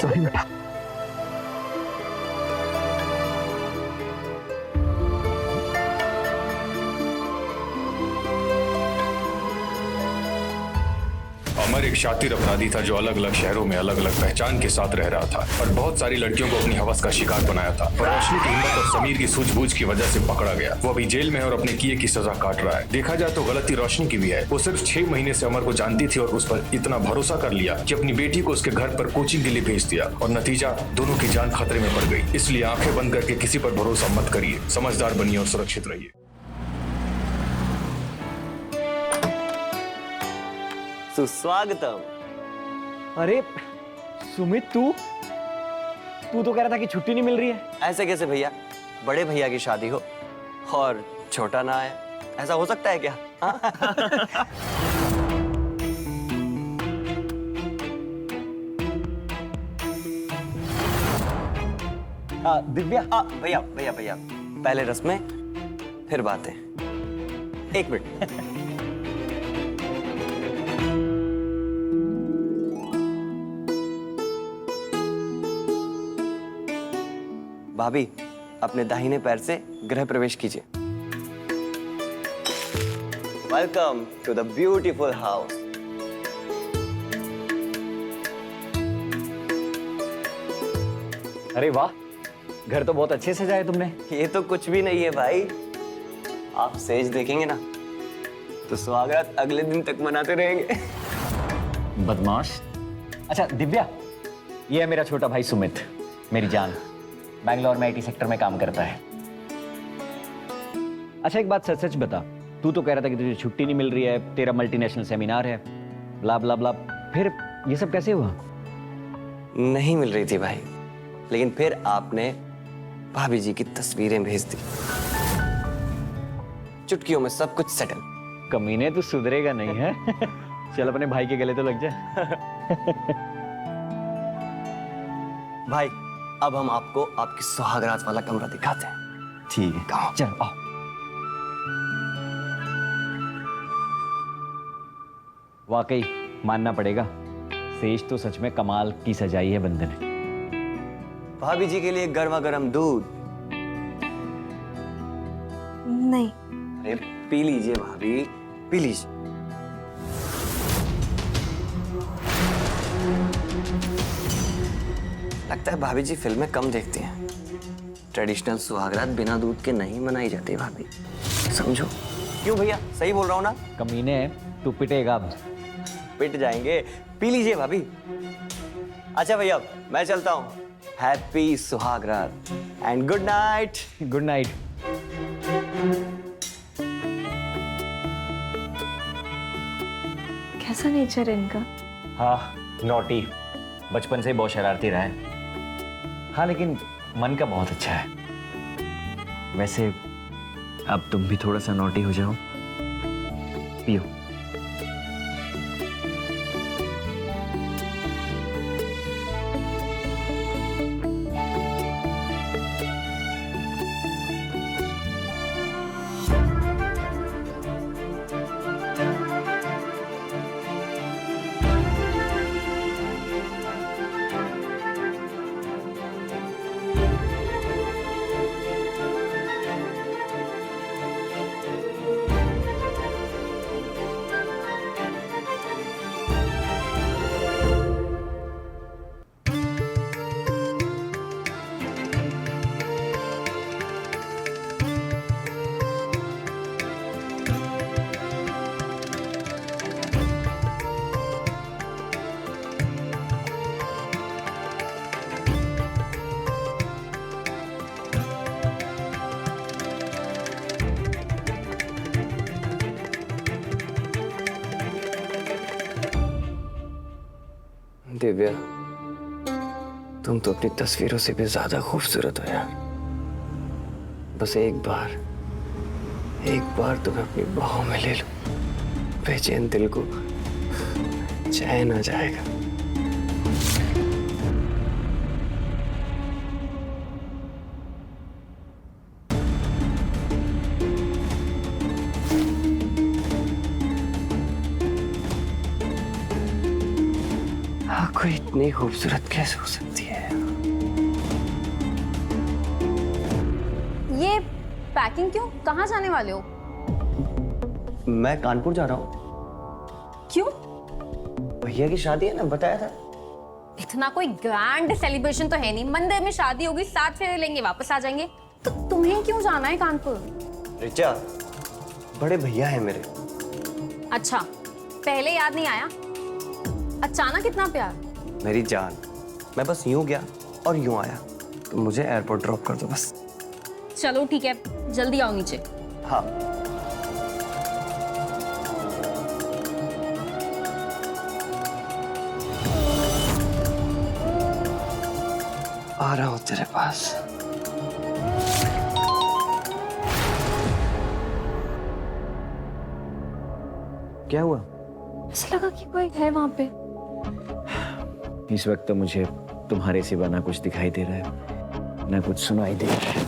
सॉरी बेटा। अमर एक शातिर अपराधी था जो अलग अलग शहरों में अलग अलग पहचान के साथ रह रहा था और बहुत सारी लड़कियों को अपनी हवस का शिकार बनाया था। और रोशनी की हिम्मत और समीर की सूझबूझ की वजह से पकड़ा गया। वो अभी जेल में है और अपने किए की सजा काट रहा है। देखा जाए तो गलती रोशनी की भी है। वो सिर्फ 6 महीने से अमर को जानती थी और उस पर इतना भरोसा कर लिया कि अपनी बेटी को उसके घर पर कोचिंग के लिए भेज दिया और नतीजा दोनों की जान खतरे में पड़ गई। इसलिए आंखें बंद करके किसी पर भरोसा मत करिए, समझदार बनिए और सुरक्षित रहिए। सुस्वागतम। अरे सुमित, तू तो कह रहा था कि छुट्टी नहीं मिल रही है। ऐसे कैसे भैया, बड़े भैया की शादी हो और छोटा ना आए, ऐसा हो सकता है क्या? दिव्या। भैया भैया भैया, पहले रस्में फिर बातें। एक मिनट। भाभी, अपने दाहिने पैर से गृह प्रवेश कीजिए। Welcome to the beautiful house. अरे वाह, घर तो बहुत अच्छे से सजाया तुमने। ये तो कुछ भी नहीं है भाई, आप सेज देखेंगे ना तो स्वागत अगले दिन तक मनाते रहेंगे। बदमाश। अच्छा दिव्या, ये है मेरा छोटा भाई सुमित, मेरी जान। बैंगलोर में IT सेक्टर में काम करता है। अच्छा एक बात सच सच बता, तू तो कह रहा था कि तुझे छुट्टी नहीं मिल रही है, तेरा मल्टीनेशनल सेमिनार है, ब्ला ब्ला ब्ला। फिर ये सब कैसे हुआ? नहीं मिल रही थी भाई, लेकिन फिर आपने भाभी जी की तस्वीरें भेज दी। चुटकियों में सब कुछ सेटल। कमीने, तू सुधरेगा नहीं है। चल अपने भाई के गले तो लग जा। भाई, अब हम आपको आपकी सुहागरात वाला कमरा दिखाते हैं। ठीक है, कहो। चल आओ। वाकई मानना पड़ेगा, सेज तो सच में कमाल की सजाई है बंदे ने। भाभी जी के लिए गर्मा गर्म दूध। नहीं। अरे पी लीजिए भाभी, पी लीजिए। लगता है भाभी जी फिल्में कम देखती हैं। ट्रेडिशनल सुहागरात बिना दूध के नहीं मनाई जाती भाभी, समझो। क्यों भैया, सही बोल रहा हूँ ना? कमीने, तू पिटेगा अब। पिट जाएंगे, पी लीजिए भाभी। अच्छा भैया, मैं चलता हूँ। हैप्पी सुहागरात and good night. Good night. कैसा नेचर है इनका? हाँ, नॉटी, बचपन से ही बहुत शरारती रहा है। हाँ लेकिन मन का बहुत अच्छा है। वैसे अब तुम भी थोड़ा सा नॉटी हो जाओ। पियो। दिव्या, तुम तो अपनी तस्वीरों से भी ज्यादा खूबसूरत हो यार। बस एक बार तुम्हें अपनी बाहों में ले लो, बेचैन दिल को चैन आ जाएगा। कोई इतनी खूबसूरत कैसे हो सकती है? ये पैकिंग क्यों? कहाँ जाने वाले हो? मैं कानपुर जा रहा हूँ। क्यों? भैया की शादी है ना, बताया था। इतना कोई ग्रैंड सेलिब्रेशन तो है नहीं, मंदिर में शादी होगी, 7 फेरे लेंगे, वापस आ जाएंगे। तो तुम्हें क्यों जाना है कानपुर? रिचा, बड़े भैया है मेरे। अच्छा, पहले याद नहीं आया? अचानक इतना प्यार? मेरी जान, मैं बस यूं गया और यूं आया, तो मुझे एयरपोर्ट ड्रॉप कर दो बस। चलो ठीक है, जल्दी आओ नीचे। हाँ। आ रहा हूं तेरे पास। क्या हुआ? ऐसा लगा कि कोई है वहां पे। इस वक्त तो मुझे तुम्हारे सिवा ना कुछ दिखाई दे रहा है, ना कुछ सुनाई दे रहा है।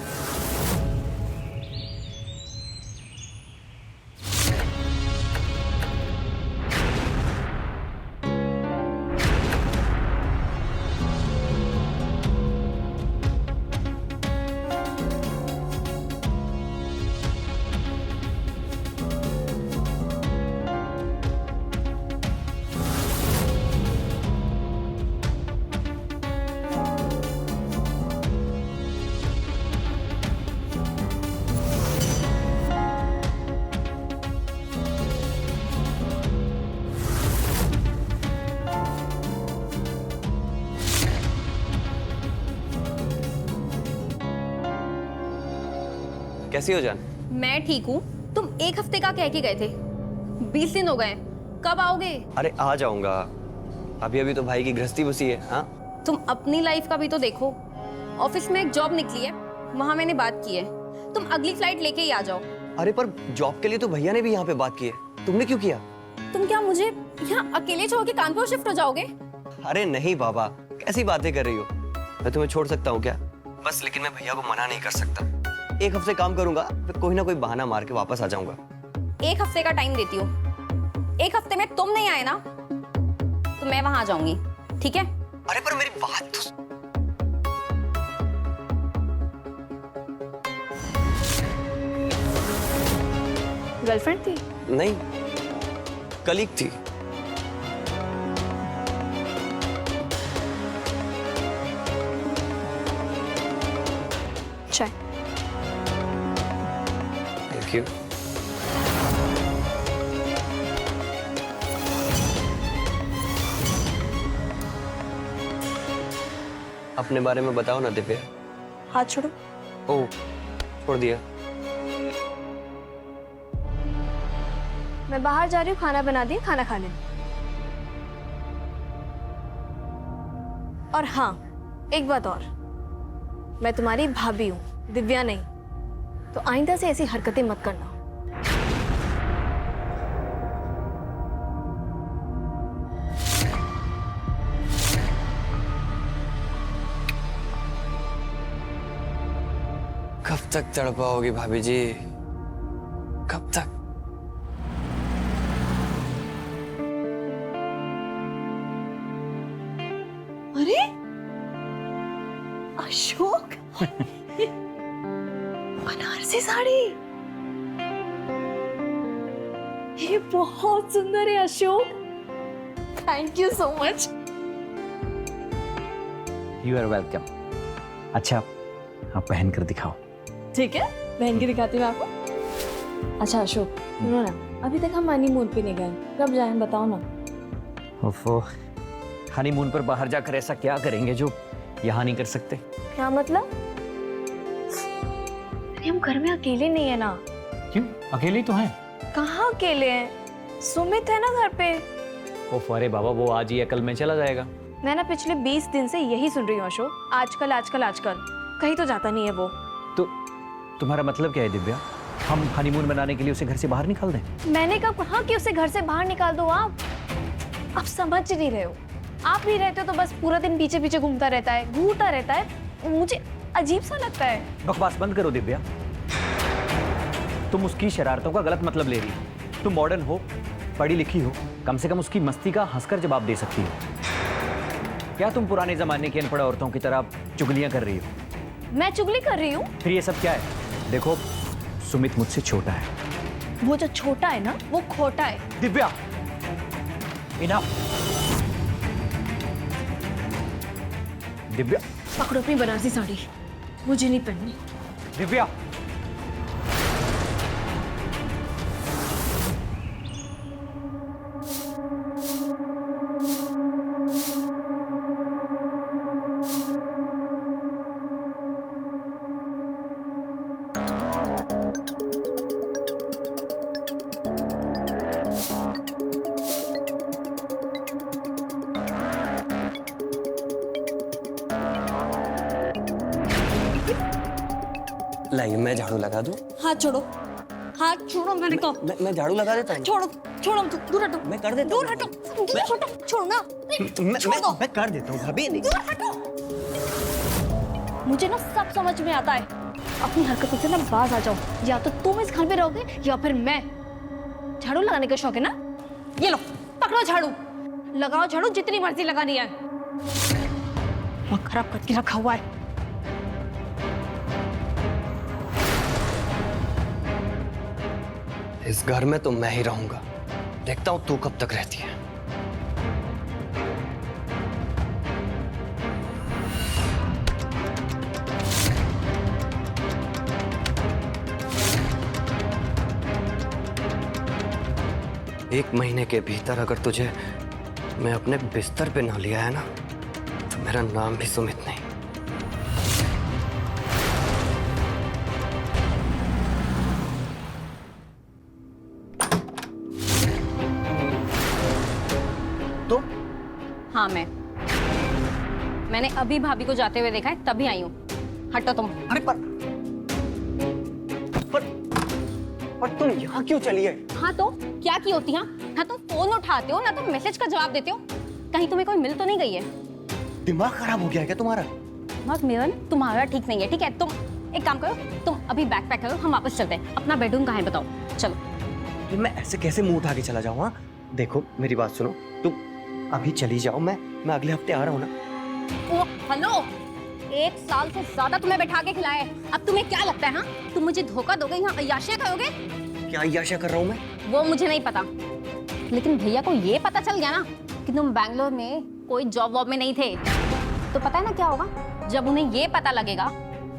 कैसी हो जान? मैं ठीक हूँ। तुम 1 हफ्ते का कह के गए थे, 20 दिन हो गए, कब आओगे? अरे आ जाऊंगा, अभी तो भाई की गृहस्थी बसी है। हाँ, तुम अपनी लाइफ का भी तो देखो। ऑफिस में एक जॉब निकली है, वहां मैंने बात की है, तुम अगली फ्लाइट लेके ही आ जाओ। अरे पर जॉब के लिए तो भैया ने भी यहाँ पे बात की है, तुमने क्यों किया? तुम क्या मुझे यहाँ अकेले छोड़ के कानपुर शिफ्ट हो जाओगे? अरे नहीं बाबा, कैसी बातें कर रही हो? मैं तुम्हें छोड़ सकता हूँ क्या? बस लेकिन मैं भैया को मना नहीं कर सकता। 1 हफ्ते काम करूंगा, फिर कोई ना कोई बहाना मार के वापस आ जाऊंगा। 1 हफ्ते का टाइम देती हूँ। 1 हफ्ते में तुम नहीं आए ना, तो मैं वहां आ जाऊंगी, ठीक है? अरे पर मेरी बात तो गर्लफ्रेंड थी? नहीं, कलीग थी। चाय। Thank you. अपने बारे में बताओ ना दिव्या। हाथ छोड़ो। ओह, छोड़ दिया। मैं बाहर जा रही हूँ, खाना बना दिए, खाना खा लें। और हाँ, एक बात और, मैं तुम्हारी भाभी हूँ, दिव्या नहीं, तो आइंदा से ऐसी हरकतें मत करना। कब तक तड़पाओगी भाभी जी, कब तक? अरे अशोक, बनारसी साड़ी, ये बहुत सुंदर है Ashok, thank you so much. You are welcome. अच्छा, आप पहन कर दिखाओ। ठीक है, बहन की दिखाती हूँ आपको। अच्छा अशोक, सुनो ना, अभी तक हम हनीमून पे नहीं गए, कब जाएं बताओ ना। ओफो, हनीमून पर बाहर जाकर ऐसा क्या करेंगे जो यहाँ नहीं कर सकते? क्या मतलब? अरे हम घर में अकेले नहीं है ना। क्यों, अकेले ही तो हैं? कहाँ अकेले हैं? सुमित है ना घर पे। ओफ, अरे बाबा, वो आज ही या कल में चला जाएगा। मैं ना पिछले 20 दिन से यही सुन रही हूँ अशोक, आजकल आजकल आजकल। कहीं तो जाता नहीं है वो। तो तुम्हारा मतलब क्या है दिव्या? हम हनीमून मनाने के लिए उसे घर से बाहर निकाल दें? मैंने कहा कि उसे घर से बाहर निकाल दो। आप समझ नहीं रहे हो। आप नहीं रहते हो तो बस पूरा दिन पीछे पीछे घूमता रहता है। मुझे अजीब सा लगता है। बकवास बंद करो दिव्या। तुम उसकी शरारतों का गलत मतलब ले रही हो। तुम मॉडर्न हो, पढ़ी लिखी हो, कम से कम उसकी मस्ती का हंसकर जवाब दे सकती हो। क्या तुम पुराने जमाने की अनपढ़ औरतों की तरह चुगलियां कर रही हो? मैं चुगली कर रही हूँ? फिर ये सब क्या है? देखो, सुमित मुझसे छोटा है। वो जो छोटा है ना, वो खोटा है। दिव्या, इनफ। दिव्या, पकड़ो अपनी बनारसी साड़ी, मुझे नहीं पहननी। दिव्या, लाइए मैं झाड़ू लगा दूं। हाथ छोड़ो, हाथ छोड़ो मैंने कहा। मैं झाड़ू लगा देता हूँ। छोड़ो छोड़ो, दूर हटो। मैं कर देता दूर हूँ। हटो, दूर हटो, छोड़ो ना। छोड़ दो। मैं कर देता हूँ भाभी। दूर हटो। मुझे ना सब समझ में आता है। अपनी हरकतों से ना बाज आ जाओ। या तो तुम इस घर में रहोगे या फिर मैं। झाड़ू लगाने का शौक है ना? ये लो, पकड़ो झाड़ू, लगाओ झाड़ू, जितनी मर्जी लगानी है। वहाँ खराब करके रखा हुआ है। इस घर में तो मैं ही रहूंगा। देखता हूँ तू कब तक रहती है। एक महीने के भीतर अगर तुझे मैं अपने बिस्तर पे ना लिया है ना, तो मेरा नाम भी सुमित नहीं। हाँ, मैंने अभी भाभी को जाते हुए देखा है, तभी आई हूँ। हटो तुम। अरे पर तुम यहाँ क्यों चली है? हाँ तो क्या की होती है? ना तुम फोन उठाते हो, ना तुम मैसेज का जवाब देते हो। कहीं तुम्हें कोई मिल तो नहीं गई है? दिमाग खराब हो गया है क्या तुम्हारा? दिमाग मेरा नहीं, तुम्हारा ठीक नहीं है। ठीक है, तुम एक काम करो, तुम अभी बैग पैक करो, हम वापस चलते हैं। अपना बेडरूम कहाँ है बताओ, चलो। मैं ऐसे कैसे मुंह उठा के चला जाऊँ? हाँ देखो मेरी बात सुनो, तुम अभी चली जाओ, मैं अगले हफ्ते आ रहा हूँ ना। ओ हेलो, 1 साल से ज्यादा तुम्हें बैठा के खिलाया है। अब तुम्हें क्या लगता है? हाँ, तुम मुझे धोखा दोगे, यहाँ अय्याशियाँ करोगे? क्या अय्याशियाँ कर रहा हूँ मैं? वो मुझे नहीं पता, लेकिन भैया को ये पता चल गया ना कि तुम बैंगलोर में कोई जॉब वॉब में नहीं थे, तो पता है ना क्या होगा? जब उन्हें ये पता लगेगा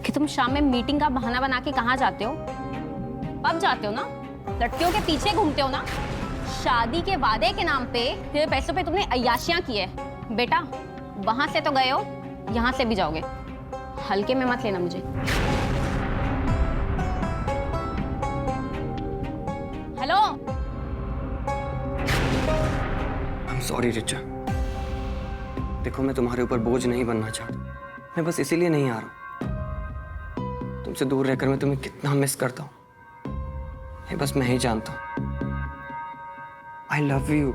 कि तुम शाम में मीटिंग का बहाना बना के कहाँ जाते हो, पब जाते हो ना, लड़कियों के पीछे घूमते हो ना, शादी के वादे के नाम पे तेरे पैसों पे तुमने अय्याशियां की है। बेटा, वहां से तो गए हो, यहाँ से भी जाओगे। हल्के में मत लेना मुझे। हेलो। I'm sorry Richa. देखो मैं तुम्हारे ऊपर बोझ नहीं बनना चाहता, मैं बस इसीलिए नहीं आ रहा। तुमसे दूर रहकर मैं तुम्हें कितना मिस करता हूँ, ये बस मैं ही जानता हूँ। I love you.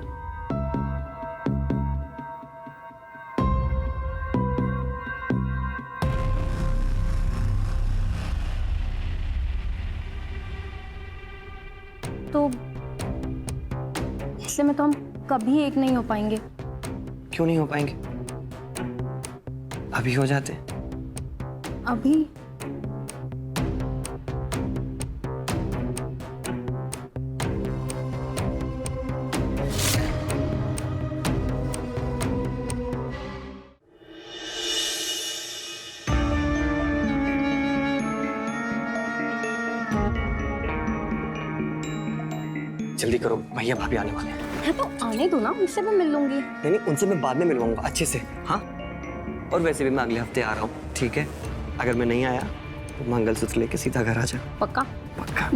तो इसलिए में तो हम कभी एक नहीं हो पाएंगे। क्यों नहीं हो पाएंगे? अभी हो जाते। अभी? जल्दी करो, भैया भाभी आने वाले हैं। हाँ तो आने दो ना, उनसे भी मिल लूंगी। नहीं, उनसे मैं बाद में मिलवाऊंगा अच्छे से। हाँ, और वैसे भी मैं अगले हफ्ते आ रहा हूँ, ठीक है? अगर मैं नहीं आया तो मंगलसूत्र लेके सीधा घर आ जा। पक्का? पक्का।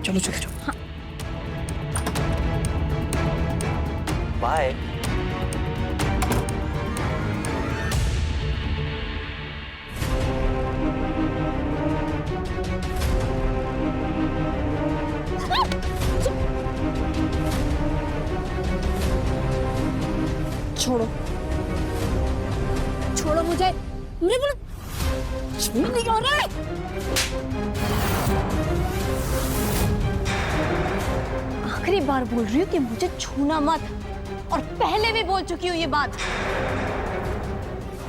चलो चलो चलो। हाँ। बाय। छोड़ो, छोड़ो मुझे, मुझे बोलो, छोड़ नहीं हो रहा है। आखिरी बार बोल रही हूँ कि मुझे छूना मत, और पहले भी बोल चुकी हूँ ये बात।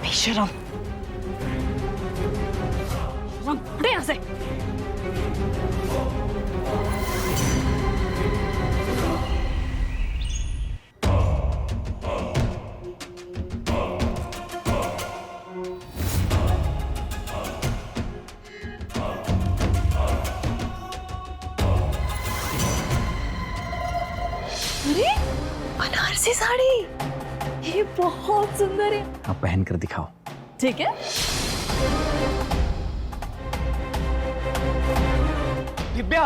बेशरम, हटे यहाँ से। अरे बनारसी साड़ी, ये बहुत सुंदर है। आप पहन कर दिखाओ। ठीक है। दिव्या,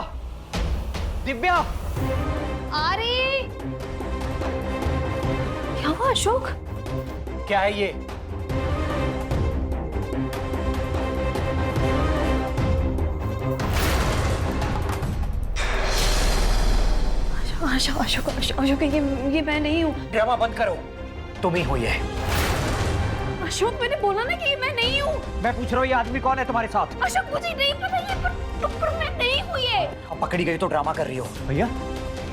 दिव्या, आ रही। क्या हुआ अशोक? क्या है ये? अशोक अशोक अशोक अशोक, ये मैं नहीं हूँ। ड्रामा बंद करो, तुम ही हो ये। अशोक मैंने बोला ना कि ये मैं नहीं हूँ। मैं पूछ रहा हूँ ये आदमी कौन है तुम्हारे साथ? अशोक मुझे नहीं पता ये, पर मैं नहीं हूँ ये। अब पकड़ी गई तो ड्रामा कर रही हो। भैया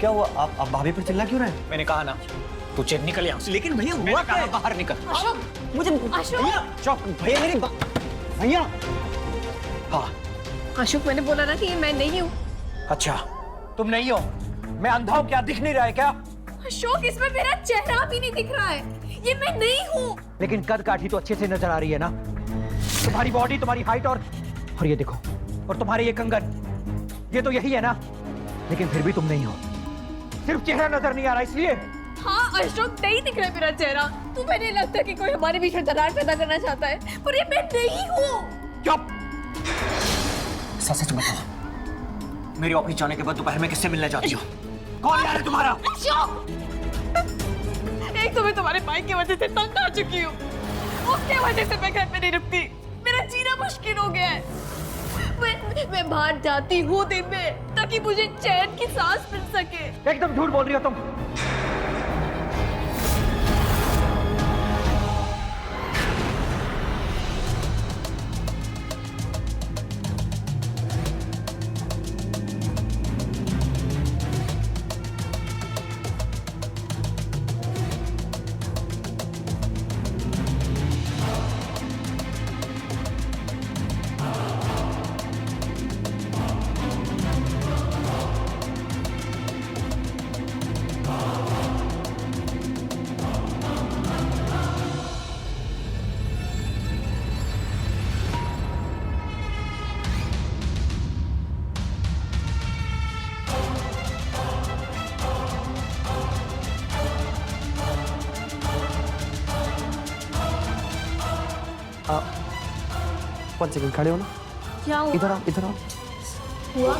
क्या हुआ? आप भाभी पर चिल्ला क्यों रहे हैं? मैंने कहा ना तू चेन निकल यहाँ से। लेकिन भैया हुआ क्या? बाहर निकल। अशोक मुझे अशोक, चौक भैया, मेरी भैया। हाँ अशोक मैंने बोला ना कि ये मैं नहीं हूँ। अच्छा तुम नहीं हो? मैं अंधा हूँ क्या? दिख नहीं रहा है क्या? अशोक इसमें मेरा चेहरा भी नहीं दिख रहा है, ये मैं नहीं हूँ। लेकिन कद काठी तो अच्छे से नजर आ रही है ना, तुम्हारी बॉडी, तुम्हारी हाइट, और ये देखो, और तुम्हारे ये कंगन, ये तो यही है ना। लेकिन फिर भी तुम नहीं हो, सिर्फ चेहरा नजर नहीं आ रहा इसलिए। हाँ अशोक नहीं दिख रहा है मेरा चेहरा। तुम्हें नहीं लगता कि कोई हमारे बीच में दरार पैदा करना चाहता है? पर ये मैं नहीं हूँ। चुप! सच बताओ, मेरी ऑफिस जाने के बाद दोपहर में किससे मिलने जाती हो? कौन यार है तुम्हारा? अशोक, एक तो मैं तुम्हारे भाई की वजह से तंग आ चुकी हूँ, उसके वजह से मैं घर पे नहीं रुकती। मेरा जीना मुश्किल हो गया है। मैं बाहर जाती हूँ दिन में ताकि मुझे चैन की सांस मिल सके। एकदम झूठ बोल रही हो तुम। वन सेकंड, खड़े हो ना। क्या हुआ? इधर आओ, इधर आओ। हुआ?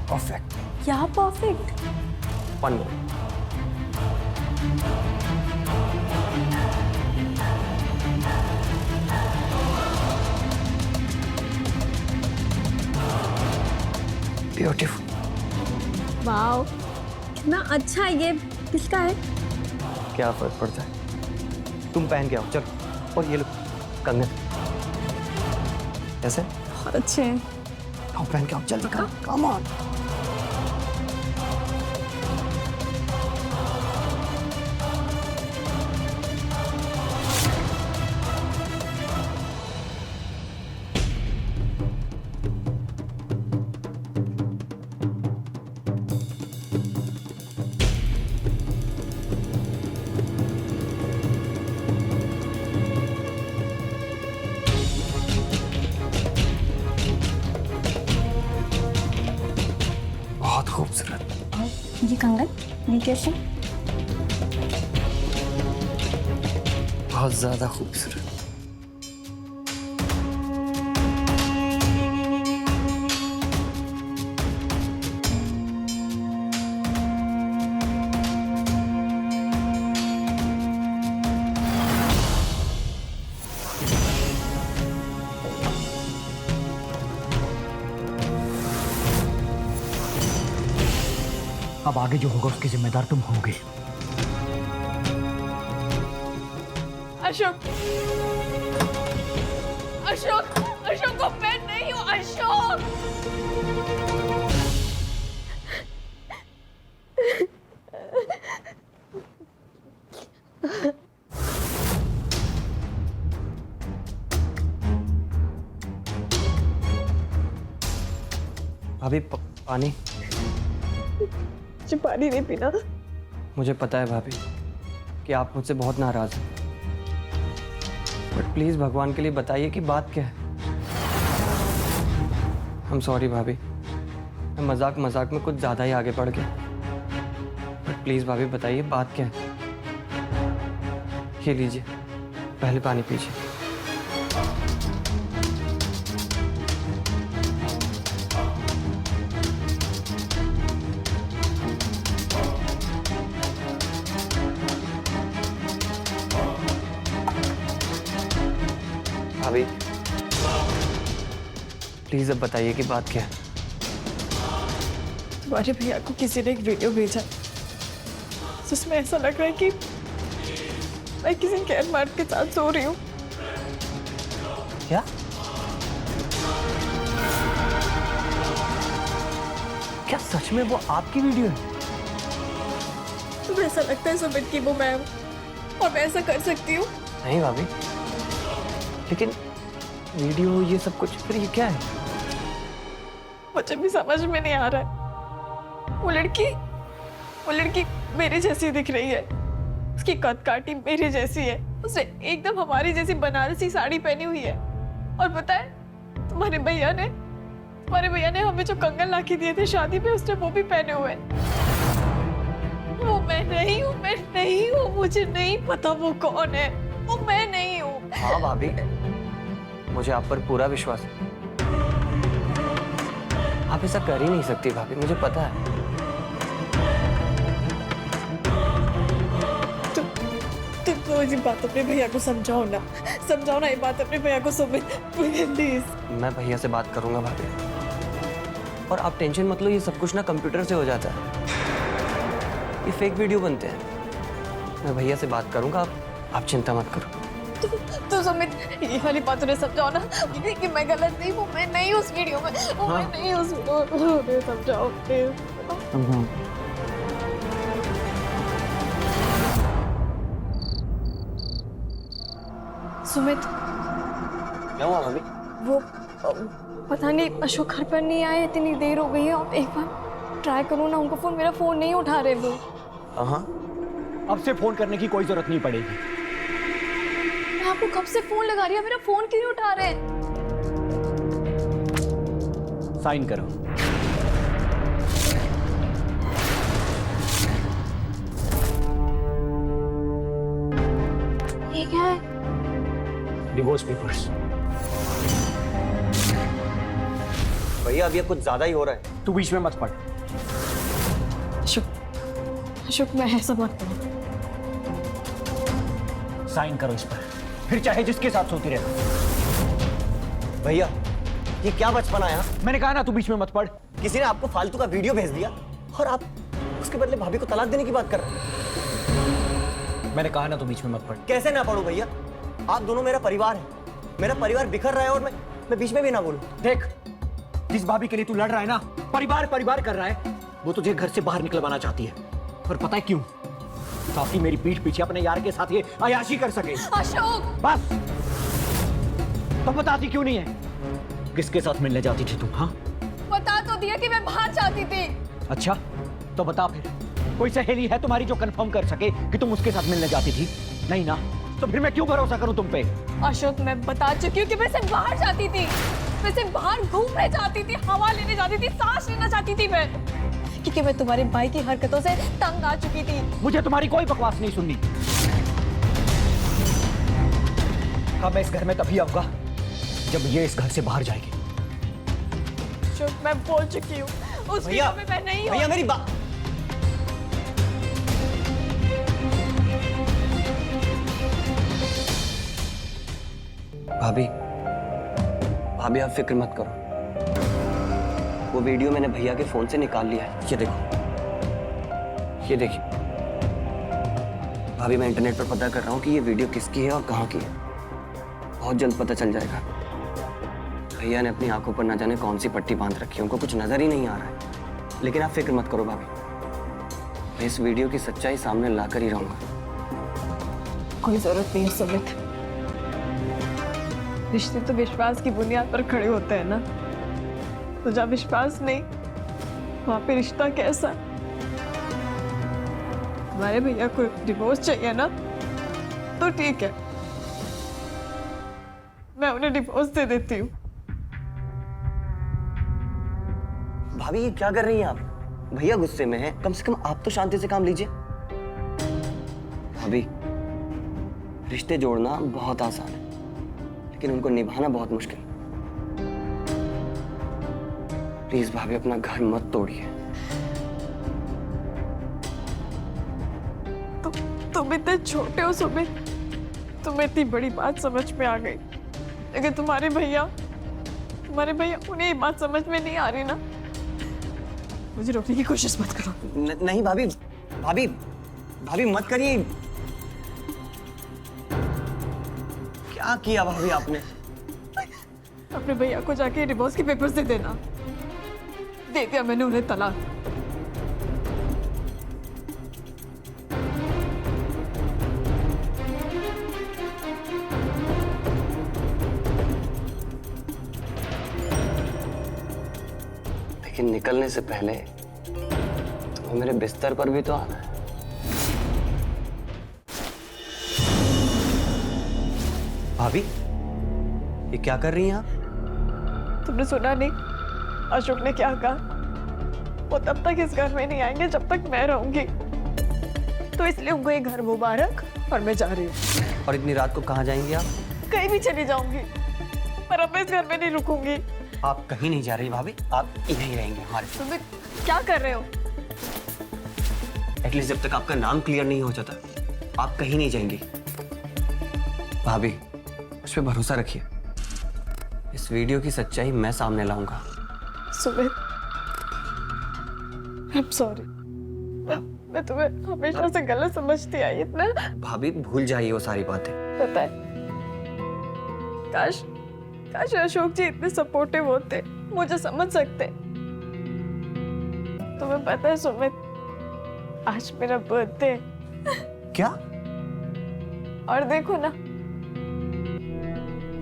परफेक्ट। क्या perfect? One more. Beautiful. Wow, कितना अच्छा है ये। किसका है? क्या फर्क पड़ता है? तुम पहन के आओ, चलो। और ये लो कंगन, कैसे? बहुत अच्छे हैं। आओ पहन के आओ, जल्दी करो, कम ऑन। बहुत खूबसूरत। ये कंगन, ये कैसे? बहुत ज्यादा खूबसूरत। अब आगे जो होगा उसकी जिम्मेदार तुम होगे। अशोक, अशोक, अशोक को मैं नहीं हूँ। अशोक, भाभी पानी। मुझे पानी नहीं पीना। मुझे पता है भाभी कि आप मुझसे बहुत नाराज हैं, बट प्लीज भगवान के लिए बताइए कि बात क्या है। I'm सॉरी भाभी, मैं मजाक मजाक में कुछ ज्यादा ही आगे बढ़ गया, बट प्लीज भाभी बताइए बात क्या है। ये लीजिए, पहले पानी पीजिए। भाभी प्लीज अब बताइए कि बात क्या है। तुम्हारे भैया को किसी ने एक वीडियो भेजा जिसमें ऐसा लग रहा है कि मैं किसी गैर मर्द के साथ सो रही हूँ। क्या क्या सच में वो आपकी वीडियो है? तुम्हें ऐसा लगता है सुमित की वो मैं हूँ और मैं ऐसा कर सकती हूँ? नहीं भाभी, लेकिन वीडियो ये सब कुछ, फिर ये क्या है? मुझे भी समझ में नहीं आ रहा है। वो लड़की मेरे जैसी दिख रही है, उसकी कद काठी मेरे जैसी है, उसने एकदम हमारी जैसी बनारसी साड़ी पहनी हुई है। और पता है तुम्हारे भैया ने हमें जो कंगन ला के दिए थे शादी में, उसने वो भी पहने हुए हैं। वो मैं नहीं हूँ, मुझे नहीं पता वो कौन है, वो मैं नहीं हूँ। हाँ भाभी, मुझे आप पर पूरा विश्वास है। आप ऐसा कर ही नहीं सकती भाभी, मुझे पता है। तुम ये बात अपने भैया को समझाओ ना, ये बात अपने भैया को सुमित, प्लीज। मैं भैया से बात करूंगा भाभी, और आप टेंशन मत लो, ये सब कुछ ना कंप्यूटर से हो जाता है, ये फेक वीडियो बनते हैं। मैं भैया से बात करूंगा, आप चिंता मत करो। तो सुमित ये वाली बात उन्हें समझाओ ना कि मैं गलत नहीं हूँ, मैं नहीं उस वीडियो में, मैं नहीं उस वीडियो में, उन्हें समझाओ प्लीज। सुमित, क्या हुआ भाभी? वो पता नहीं अशोक घर पर नहीं आए, इतनी देर हो गई है। आप एक बार ट्राई करो ना उनको फोन, मेरा फोन नहीं उठा रहे वो। हाँ, अब से फोन करने की कोई जरूरत नहीं पड़ेगी। मैं आपको कब से फोन लगा रही है, मेरा फोन क्यों नहीं उठा रहे? साइन करो। ये क्या है? Divorce papers. भैया अब ये कुछ ज्यादा ही हो रहा है। तू बीच में मत पड़। अशोक मैं ऐसा मत करो। साइन करो इस पर, फिर चाहे जिसके साथ सोती रहे। भैया ये क्या बचपन आया? मैंने कहा ना तू बीच में मत पड़। किसी ने आपको फालतू का वीडियो भेज दिया और आप उसके बदले भाभी को तलाक देने की बात कर रहे हैं। मैंने कहा ना तू बीच में मत पड़। कैसे ना पढ़ूं भैया, आप दोनों मेरा परिवार है, मेरा परिवार बिखर रहा है और मैं बीच में भी ना बोलूं। देख, जिस भाभी के लिए तू लड़ रहा है ना, परिवार कर रहा है, वो तुझे घर से बाहर निकलवाना चाहती है। और पता है क्यों? ताकि मेरी पीठ पीछे अपने यार के साथ ये अयाशी कर सके। अशोक बस, तो बताती क्यों नहीं है? किसके साथ मिलने जाती थी तुम? हाँ, बता तो दिया कि मैं बाहर जाती थी। अच्छा तो बता फिर, कोई सहेली है तुम्हारी जो कंफर्म कर सके कि तुम उसके साथ मिलने जाती थी? नहीं ना, तो फिर मैं क्यों भरोसा करूं तुम पे? अशोक मैं बता चुकी हूँ कि मैं सिर्फ बाहर जाती थी, मैं सिर्फ बाहर घूमने जाती थी, हवा लेने जाती थी, सांस लेना चाहती थी मैं, क्योंकि मैं तुम्हारे भाई की हरकतों से तंग आ चुकी थी। मुझे तुम्हारी कोई बकवास नहीं सुननी। अब मैं इस घर में तभी आऊंगा जब ये इस घर से बाहर जाएगी। अशोक मैं बोल चुकी हूँ, उस वीडियो में मैं नहीं हूँ। भैया मेरी बात, भाभी आप फिक्र मत करो, वो वीडियो मैंने भैया के फोन से निकाल लिया है। ये देखो, ये देखिए भाभी, मैं इंटरनेट पर पता कर रहा हूँ कि ये वीडियो किसकी है और कहाँ की है। बहुत जल्द पता चल जाएगा। भैया ने अपनी आंखों पर ना जाने कौन सी पट्टी बांध रखी है, उनको कुछ नजर ही नहीं आ रहा है। लेकिन आप फिक्र मत करो भाभी, मैं इस वीडियो की सच्चाई सामने लाकर ही रहूंगा। कोई जरूरत नहीं है सुमित। रिश्ते तो विश्वास की बुनियाद पर खड़े होते हैं ना, तो जब विश्वास नहीं, वहां पे रिश्ता कैसा? हमारे भैया को डिवोर्स चाहिए ना, तो ठीक है, मैं उन्हें डिवोर्स दे देती हूँ। भाभी ये क्या कर रही हैं आप? भैया गुस्से में हैं, कम से कम आप तो शांति से काम लीजिए। भाभी, रिश्ते जोड़ना बहुत आसान है, लेकिन उनको निभाना बहुत मुश्किल। प्लीज भाभी, अपना घर मत तोड़िए। तुम इतने छोटे हो सुमित, तुम्हें इतनी बड़ी बात समझ में आ गई, लेकिन तुम्हारे भैया उन्हें ये बात समझ में नहीं आ रही ना। मुझे रोकने की कोशिश मत करो। नहीं भाभी, भाभी भाभी मत करिए। क्या किया भाभी आपने? अपने भैया को जाके डिवोर्स के पेपर्स दे देना। दे दिया मैंने उन्हें तलाक। लेकिन निकलने से पहले तुम्हें मेरे बिस्तर पर भी तो आना है। भाभी, ये क्या कर रही हैं आप? तुमने सुना नहीं अशोक ने क्या कहा? वो तब तक इस घर में नहीं आएंगे जब तक मैं रहूंगी, तो इसलिए उनको ये घर मुबारक, और मैं जा रही हूँ। और इतनी रात को कहाँ जाएंगी आप? कहीं भी चली जाऊंगी, पर अब मैं इस घर में नहीं रुकूंगी। आप कहीं नहीं जा रही भाभी, आप यहीं रहेंगे हमारे साथ। तुम क्या कर रहे हो? एटलीस्ट जब तक आपका नाम क्लियर नहीं हो जाता, आप कहीं नहीं जाएंगी। भाभी, उस पर भरोसा रखिए। इस वीडियो की सच्चाई मैं सामने लाऊंगा। Sumit, I'm sorry। मैं तुम्हें हमेशा से गलत समझती आई इतना। भाभी भूल जाइए वो सारी बातें। पता है, काश अशोक जी इतने सपोर्टिव होते, मुझे समझ सकते। तुम्हें पता है सुमित, आज मेरा बर्थडे। क्या? और देखो ना,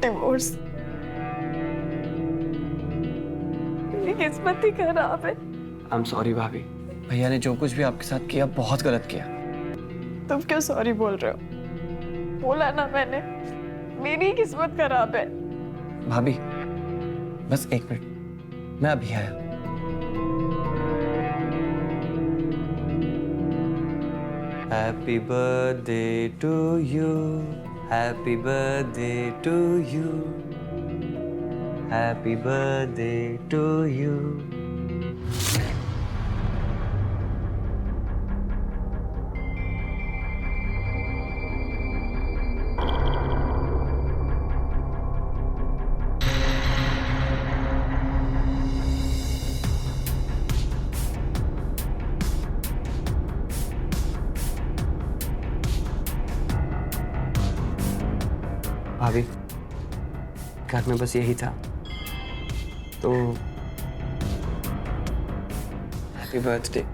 डिवोर्स। मेरी किस्मत ही खराब है। I'm sorry भाभी, भैया ने जो कुछ भी आपके साथ किया बहुत गलत किया। तुम क्यों सॉरी बोल रहे हो? बोला ना मैंने, मेरी किस्मत खराब है। भाभी बस एक मिनट, मैं अभी आया। Happy birthday to you, happy birthday to you, happy birthday to you. भाभी, घर में बस यही था, तो हैप्पी बर्थडे।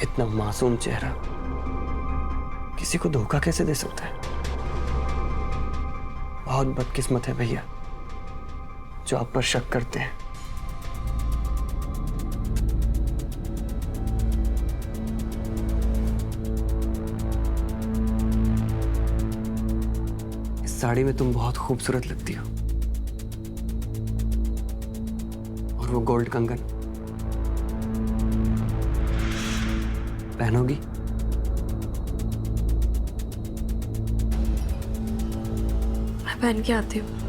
इतना मासूम चेहरा किसी को धोखा कैसे दे सकता है? बहुत बदकिस्मत है भैया जो आप पर शक करते हैं। साड़ी में तुम बहुत खूबसूरत लगती हो। और वो गोल्ड कंगन पहनोगी? मैं पहन के आती हूँ।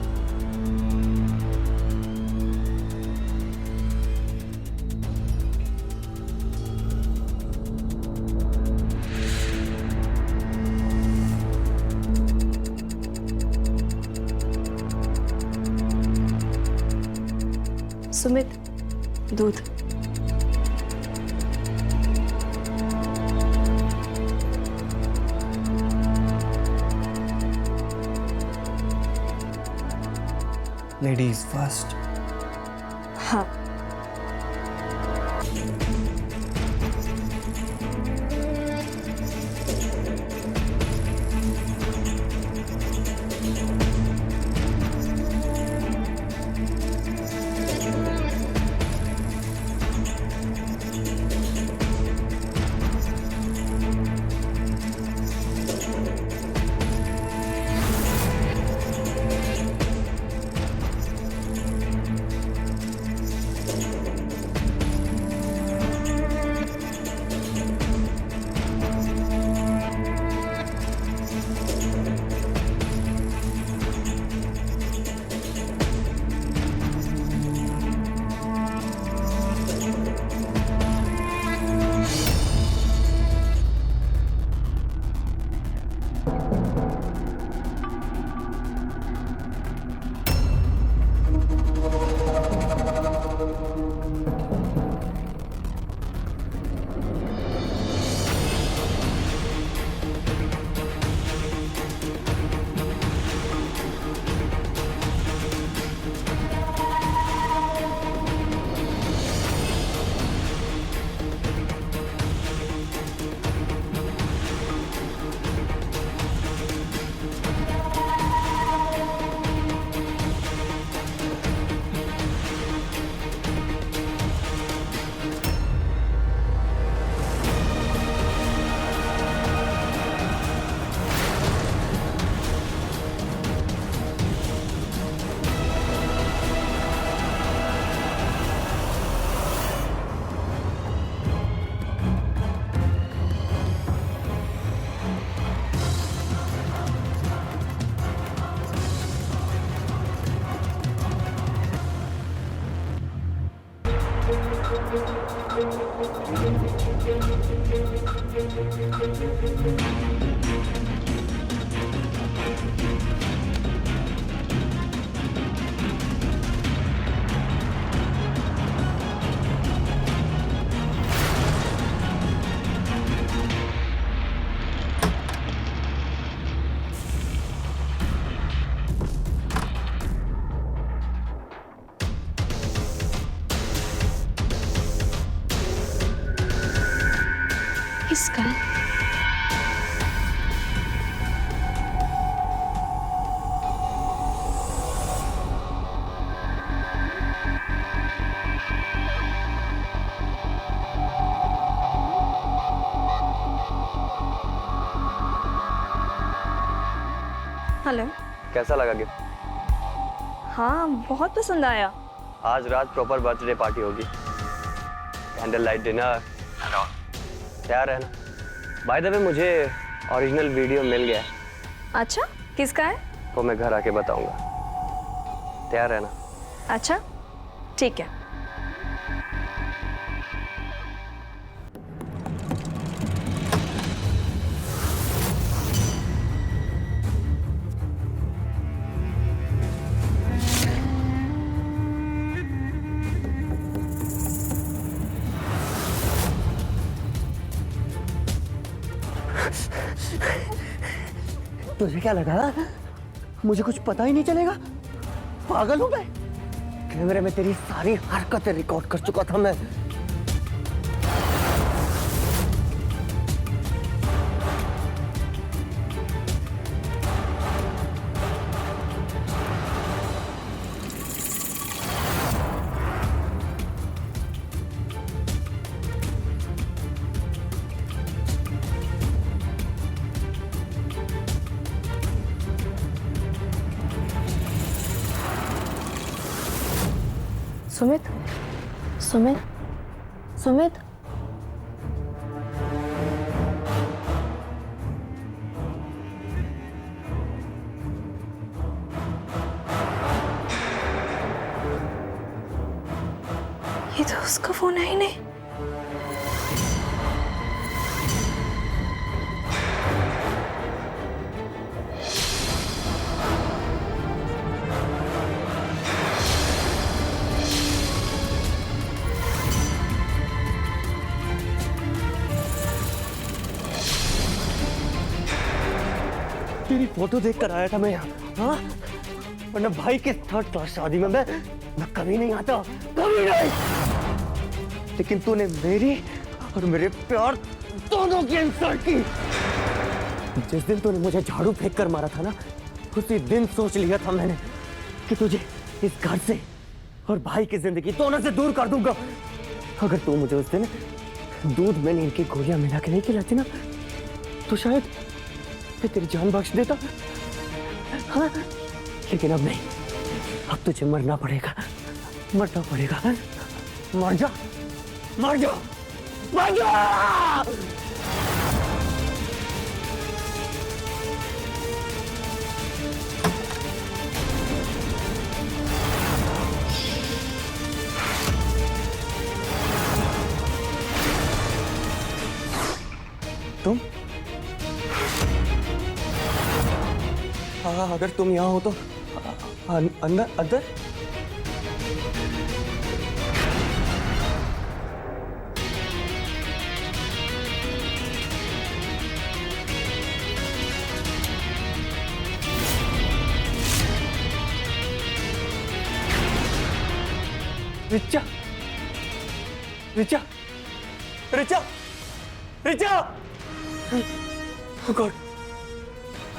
सुमित, दूध। Ladies first. हाँ। किसका? हेलो। कैसा लगा गिफ्ट? हाँ, बहुत पसंद आया। आज रात प्रॉपर बर्थडे पार्टी होगी, कैंडल लाइट डिनर, तैयार है ना? बाय द वे मुझे ओरिजिनल वीडियो मिल गया है। अच्छा, किसका है? वो मैं घर आके बताऊंगा, तैयार है ना? अच्छा, ठीक है। तुझे क्या लगा मुझे कुछ पता ही नहीं चलेगा? पागल हूं मैं? कैमरे में तेरी सारी हरकतें रिकॉर्ड कर चुका था मैं। सुमित, सुमित, सुमित। ये तो उसका फोन है ही नहीं। तेरी फोटो देख कर आया था मैं यहाँ, हाँ? वरना भाई के थर्ड क्लास शादी में मैं कभी नहीं आता, कभी नहीं। लेकिन तूने मेरी और मेरे प्यार दोनों की इंसल्ट की। जिस दिन तूने मुझे झाड़ू फेंक कर मारा था ना, उसी दिन सोच लिया था मैंने कि तुझे इस घर से और भाई की जिंदगी दोनों से दूर कर दूंगा। अगर तू मुझे उस दिन दूध में नींद की गोलियां मिला के नहीं खिलाती ना, तो शायद मैं तेरी जान बख्श देता। हाँ, लेकिन अब नहीं, अब तुझे मरना पड़ेगा, मरना पड़ेगा। मर जा, मर जा, मर जा। तुम? हाँ, अगर तुम यहाँ हो तो अंदर अंदर। Richa, Richa, Richa, Richa. Oh God,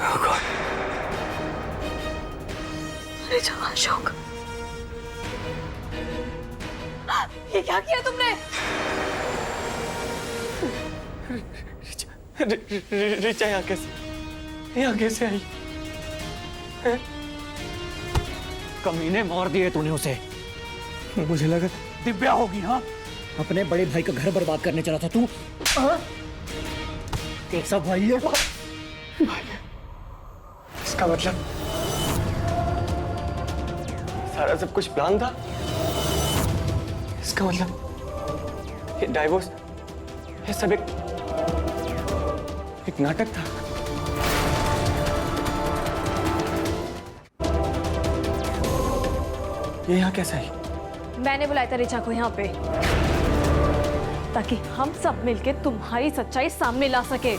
oh God। Richa, Ashok, ये क्या किया तुमने? रिचा यहाँ कैसे आई? हैं? कमीने मार दिए तूने उसे। मुझे लगा दिव्या होगी। हाँ, अपने बड़े भाई का घर बर्बाद करने चला था तू। कैसा भाई है? इसका मतलब सारा सब कुछ प्लान था। इसका मतलब ये डाइवोर्स, ये सब एक नाटक था। ये यहाँ कैसे आई? मैंने बुलाया था रिचा को यहाँ पे ताकि हम सब मिलके तुम्हारी सच्चाई सामने ला सके।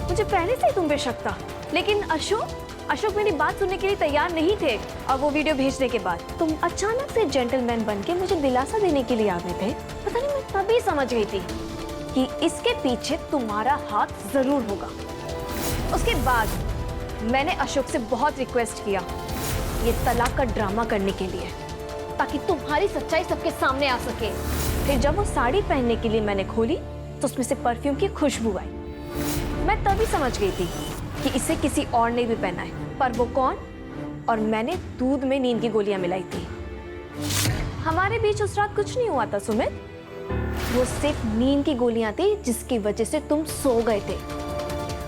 मुझे पहले से ही तुम पे शक था, लेकिन अशोक मेरी बात सुनने के लिए तैयार नहीं थे। और वो वीडियो भेजने के बाद तुम अचानक से जेंटलमैन बन के मुझे दिलासा देने के लिए आ गए थे। पता नहीं, मैं तभी समझ गई थी कि इसके पीछे तुम्हारा हाथ जरूर होगा। उसके बाद मैंने अशोक से बहुत रिक्वेस्ट किया ये तलाक का ड्रामा करने के लिए, ताकि तुम्हारी सच्चाई सबके सामने आ सके। फिर जब वो साड़ी पहनने के लिए मैंने खोली तो उसमें से परफ्यूम की खुशबू आई। मैं तभी समझ गई थी कि इसे किसी और ने भी पहना है, पर वो कौन? और मैंने दूध में नींद की गोलियां मिलाई थी। हमारे बीच उस रात कुछ नहीं हुआ था सुमित, वो सिर्फ नींद की गोलियां थी जिसकी वजह से तुम सो गए थे।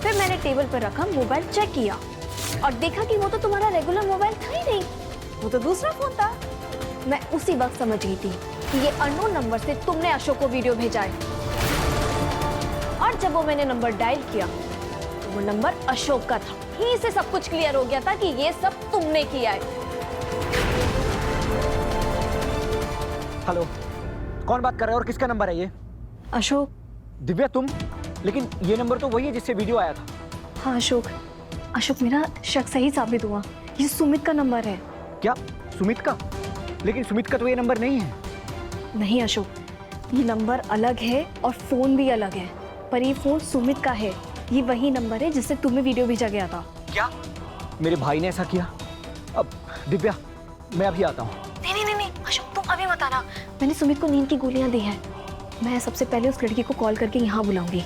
फिर मैंने टेबल पर रखा मोबाइल चेक किया और देखा कि वो तो तुम्हारा रेगुलर मोबाइल था ही नहीं, वो तो दूसरा फोन था। मैं उसी वक्त समझ गई थी कि ये अननोन नंबर से तुमने अशोक को वीडियो भेजा है। और जब वो मैंने नंबर डायल किया तो वो नंबर अशोक का था। यहीं से सब कुछ क्लियर हो गया था कि ये सब तुमने किया है। हेलो, कौन बात कर रहा है और किसका नंबर है ये? अशोक। दिव्या तुम? लेकिन ये नंबर तो वही है जिससे वीडियो आया था। हाँ अशोक मेरा शक सही साबित हुआ, ये सुमित का नंबर है। क्या सुमित का? लेकिन सुमित का तो ये नंबर नहीं है। नहीं अशोक, ये नंबर अलग है और फोन भी अलग है, पर ये फोन सुमित का है। ये वही नंबर है जिससे तुम्हें वीडियो भेजा गया था। क्या मेरे भाई ने ऐसा किया? अब दिव्या मैं अभी आता हूँ। नहीं अशोक, तुम अभी मत आना। मैंने सुमित को नींद की गोलियां दी हैं। मैं सबसे पहले उस लड़की को कॉल करके यहाँ बुलाऊंगी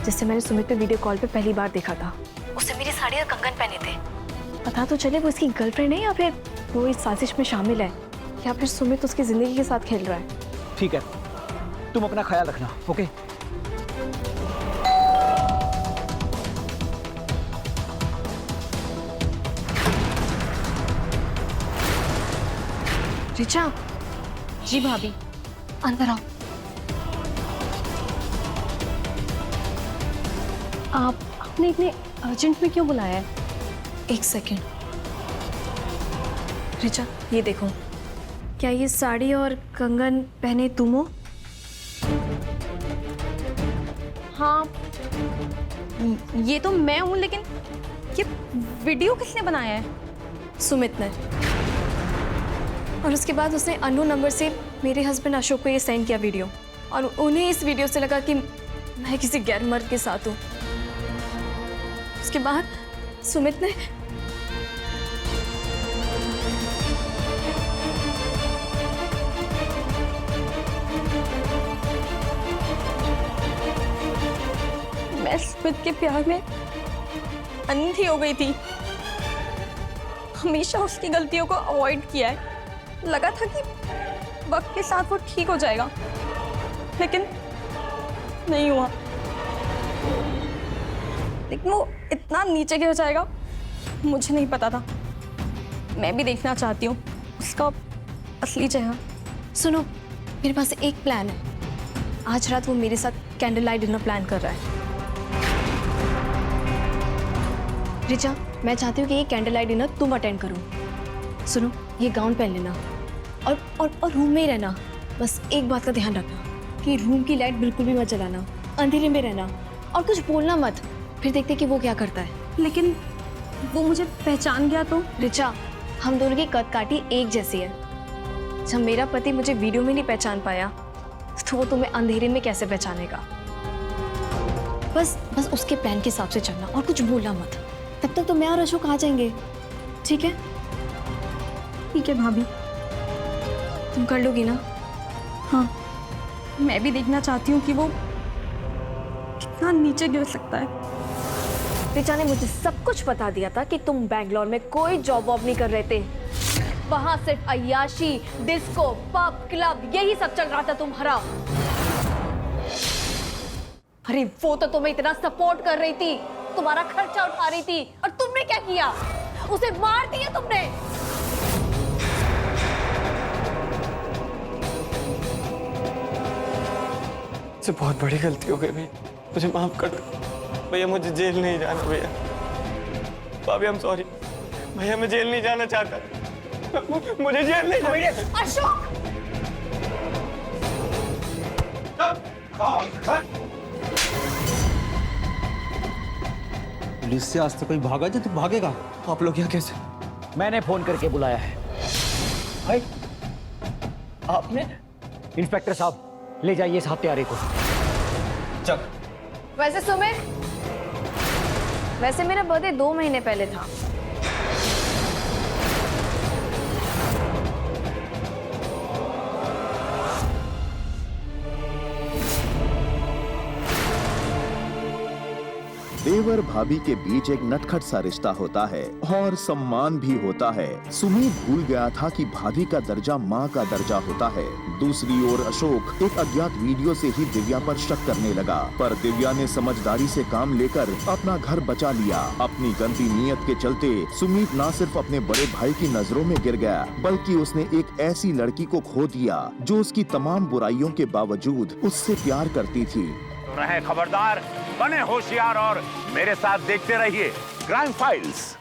जिससे मैंने सुमित पे वीडियो कॉल पे पहली बार देखा था। उससे मेरी साड़ी और कंगन पहने थे। पता तो चले वो इसकी गर्लफ्रेंड है या फिर वो इस साजिश में शामिल है। या फिर सुमित उसकी जिंदगी के साथ खेल रहा है। ठीक है, तुम अपना ख्याल रखना, ओके? रिचा। जी भाभी, अंदर आओ। आपने इतने अर्जेंट में क्यों बुलाया है? एक सेकेंड। रिचा, ये देखो, क्या ये साड़ी और कंगन पहने तुम हो? हाँ, ये तो मैं हूं, लेकिन ये वीडियो किसने बनाया है? सुमित ने। और उसके बाद उसने अननोन नंबर से मेरे हस्बैंड अशोक को ये सेंड किया वीडियो, और उन्हें इस वीडियो से लगा कि मैं किसी गैर मर्द के साथ हूँ। उसके बाद सुमित ने मैं सुमित के प्यार में अंधी हो गई थी। हमेशा उसकी गलतियों को अवॉइड किया है। लगा था कि वक्त के साथ वो ठीक हो जाएगा, लेकिन नहीं हुआ। लेकिन वो इतना नीचे गिर जाएगा मुझे नहीं पता था। मैं भी देखना चाहती हूँ उसका असली चेहरा। सुनो, मेरे पास एक प्लान है। आज रात वो मेरे साथ कैंडल लाइट डिनर प्लान कर रहा है। रिचा, मैं चाहती हूँ कि ये कैंडल लाइट डिनर तुम अटेंड करो। सुनो, ये गाउन पहन लेना और रूम में ही रहना। बस एक बात का ध्यान रखना कि रूम की लाइट बिल्कुल भी मत जलाना, अंधेरे में रहना और कुछ बोलना मत। फिर देखते कि वो क्या करता है। लेकिन वो मुझे पहचान गया तो? रिचा, हम दोनों की कद काठी एक जैसी है। जब मेरा पति मुझे वीडियो में नहीं पहचान पाया तो वो तुम्हें अंधेरे में कैसे पहचानेगा? बस उसके प्लान के हिसाब से चलना और कुछ बोलना मत। तब तक तो मैं और अशोक आ जाएंगे, ठीक है? ठीक है भाभी, तुम कर लोगी ना? हाँ, मैं भी देखना चाहती हूँ कि वो कितना नीचे गिर सकता है। रिचा ने मुझे सब कुछ बता दिया था कि तुम बैंगलोर में कोई जॉब वॉब नहीं कर रहे थे। वहां सिर्फ अय्याशी, डिस्को, पब, क्लब यही सब चल रहा था तुम्हारा। अरे वो तो तुम्हें इतना सपोर्ट कर रही थी, तुम्हारा खर्चा उठा रही थी, और तुमने क्या किया? उसे मार दिया तुमने। मुझसे बहुत बड़ी गलती हो गई भैया, मुझे माफ कर दो भैया। मुझे जेल नहीं जाना भैया। भाभी, आई एम सॉरी भैया, मैं जेल नहीं जाना चाहता। मुझे जेल नहीं जाना। अशोक! पुलिस से आज तक कोई भागा जो तू भागेगा? आप लोग यहाँ कैसे? मैंने फोन करके बुलाया है। भाई, आपने? इंस्पेक्टर साहब, ले जाइए इस हत्यारे को। चल। वैसे सुमित, वैसे मेरा बर्थडे 2 महीने पहले था। देवर भाभी के बीच एक नटखट सा रिश्ता होता है और सम्मान भी होता है। सुमित भूल गया था कि भाभी का दर्जा माँ का दर्जा होता है। दूसरी ओर अशोक एक अज्ञात वीडियो से ही दिव्या पर शक करने लगा, पर दिव्या ने समझदारी से काम लेकर अपना घर बचा लिया। अपनी गंदी नीयत के चलते सुमित न सिर्फ अपने बड़े भाई की नजरों में गिर गया, बल्कि उसने एक ऐसी लड़की को खो दिया जो उसकी तमाम बुराइयों के बावजूद उससे प्यार करती थी। रहे खबरदार, बने होशियार और मेरे साथ देखते रहिए क्राइम फाइल्स।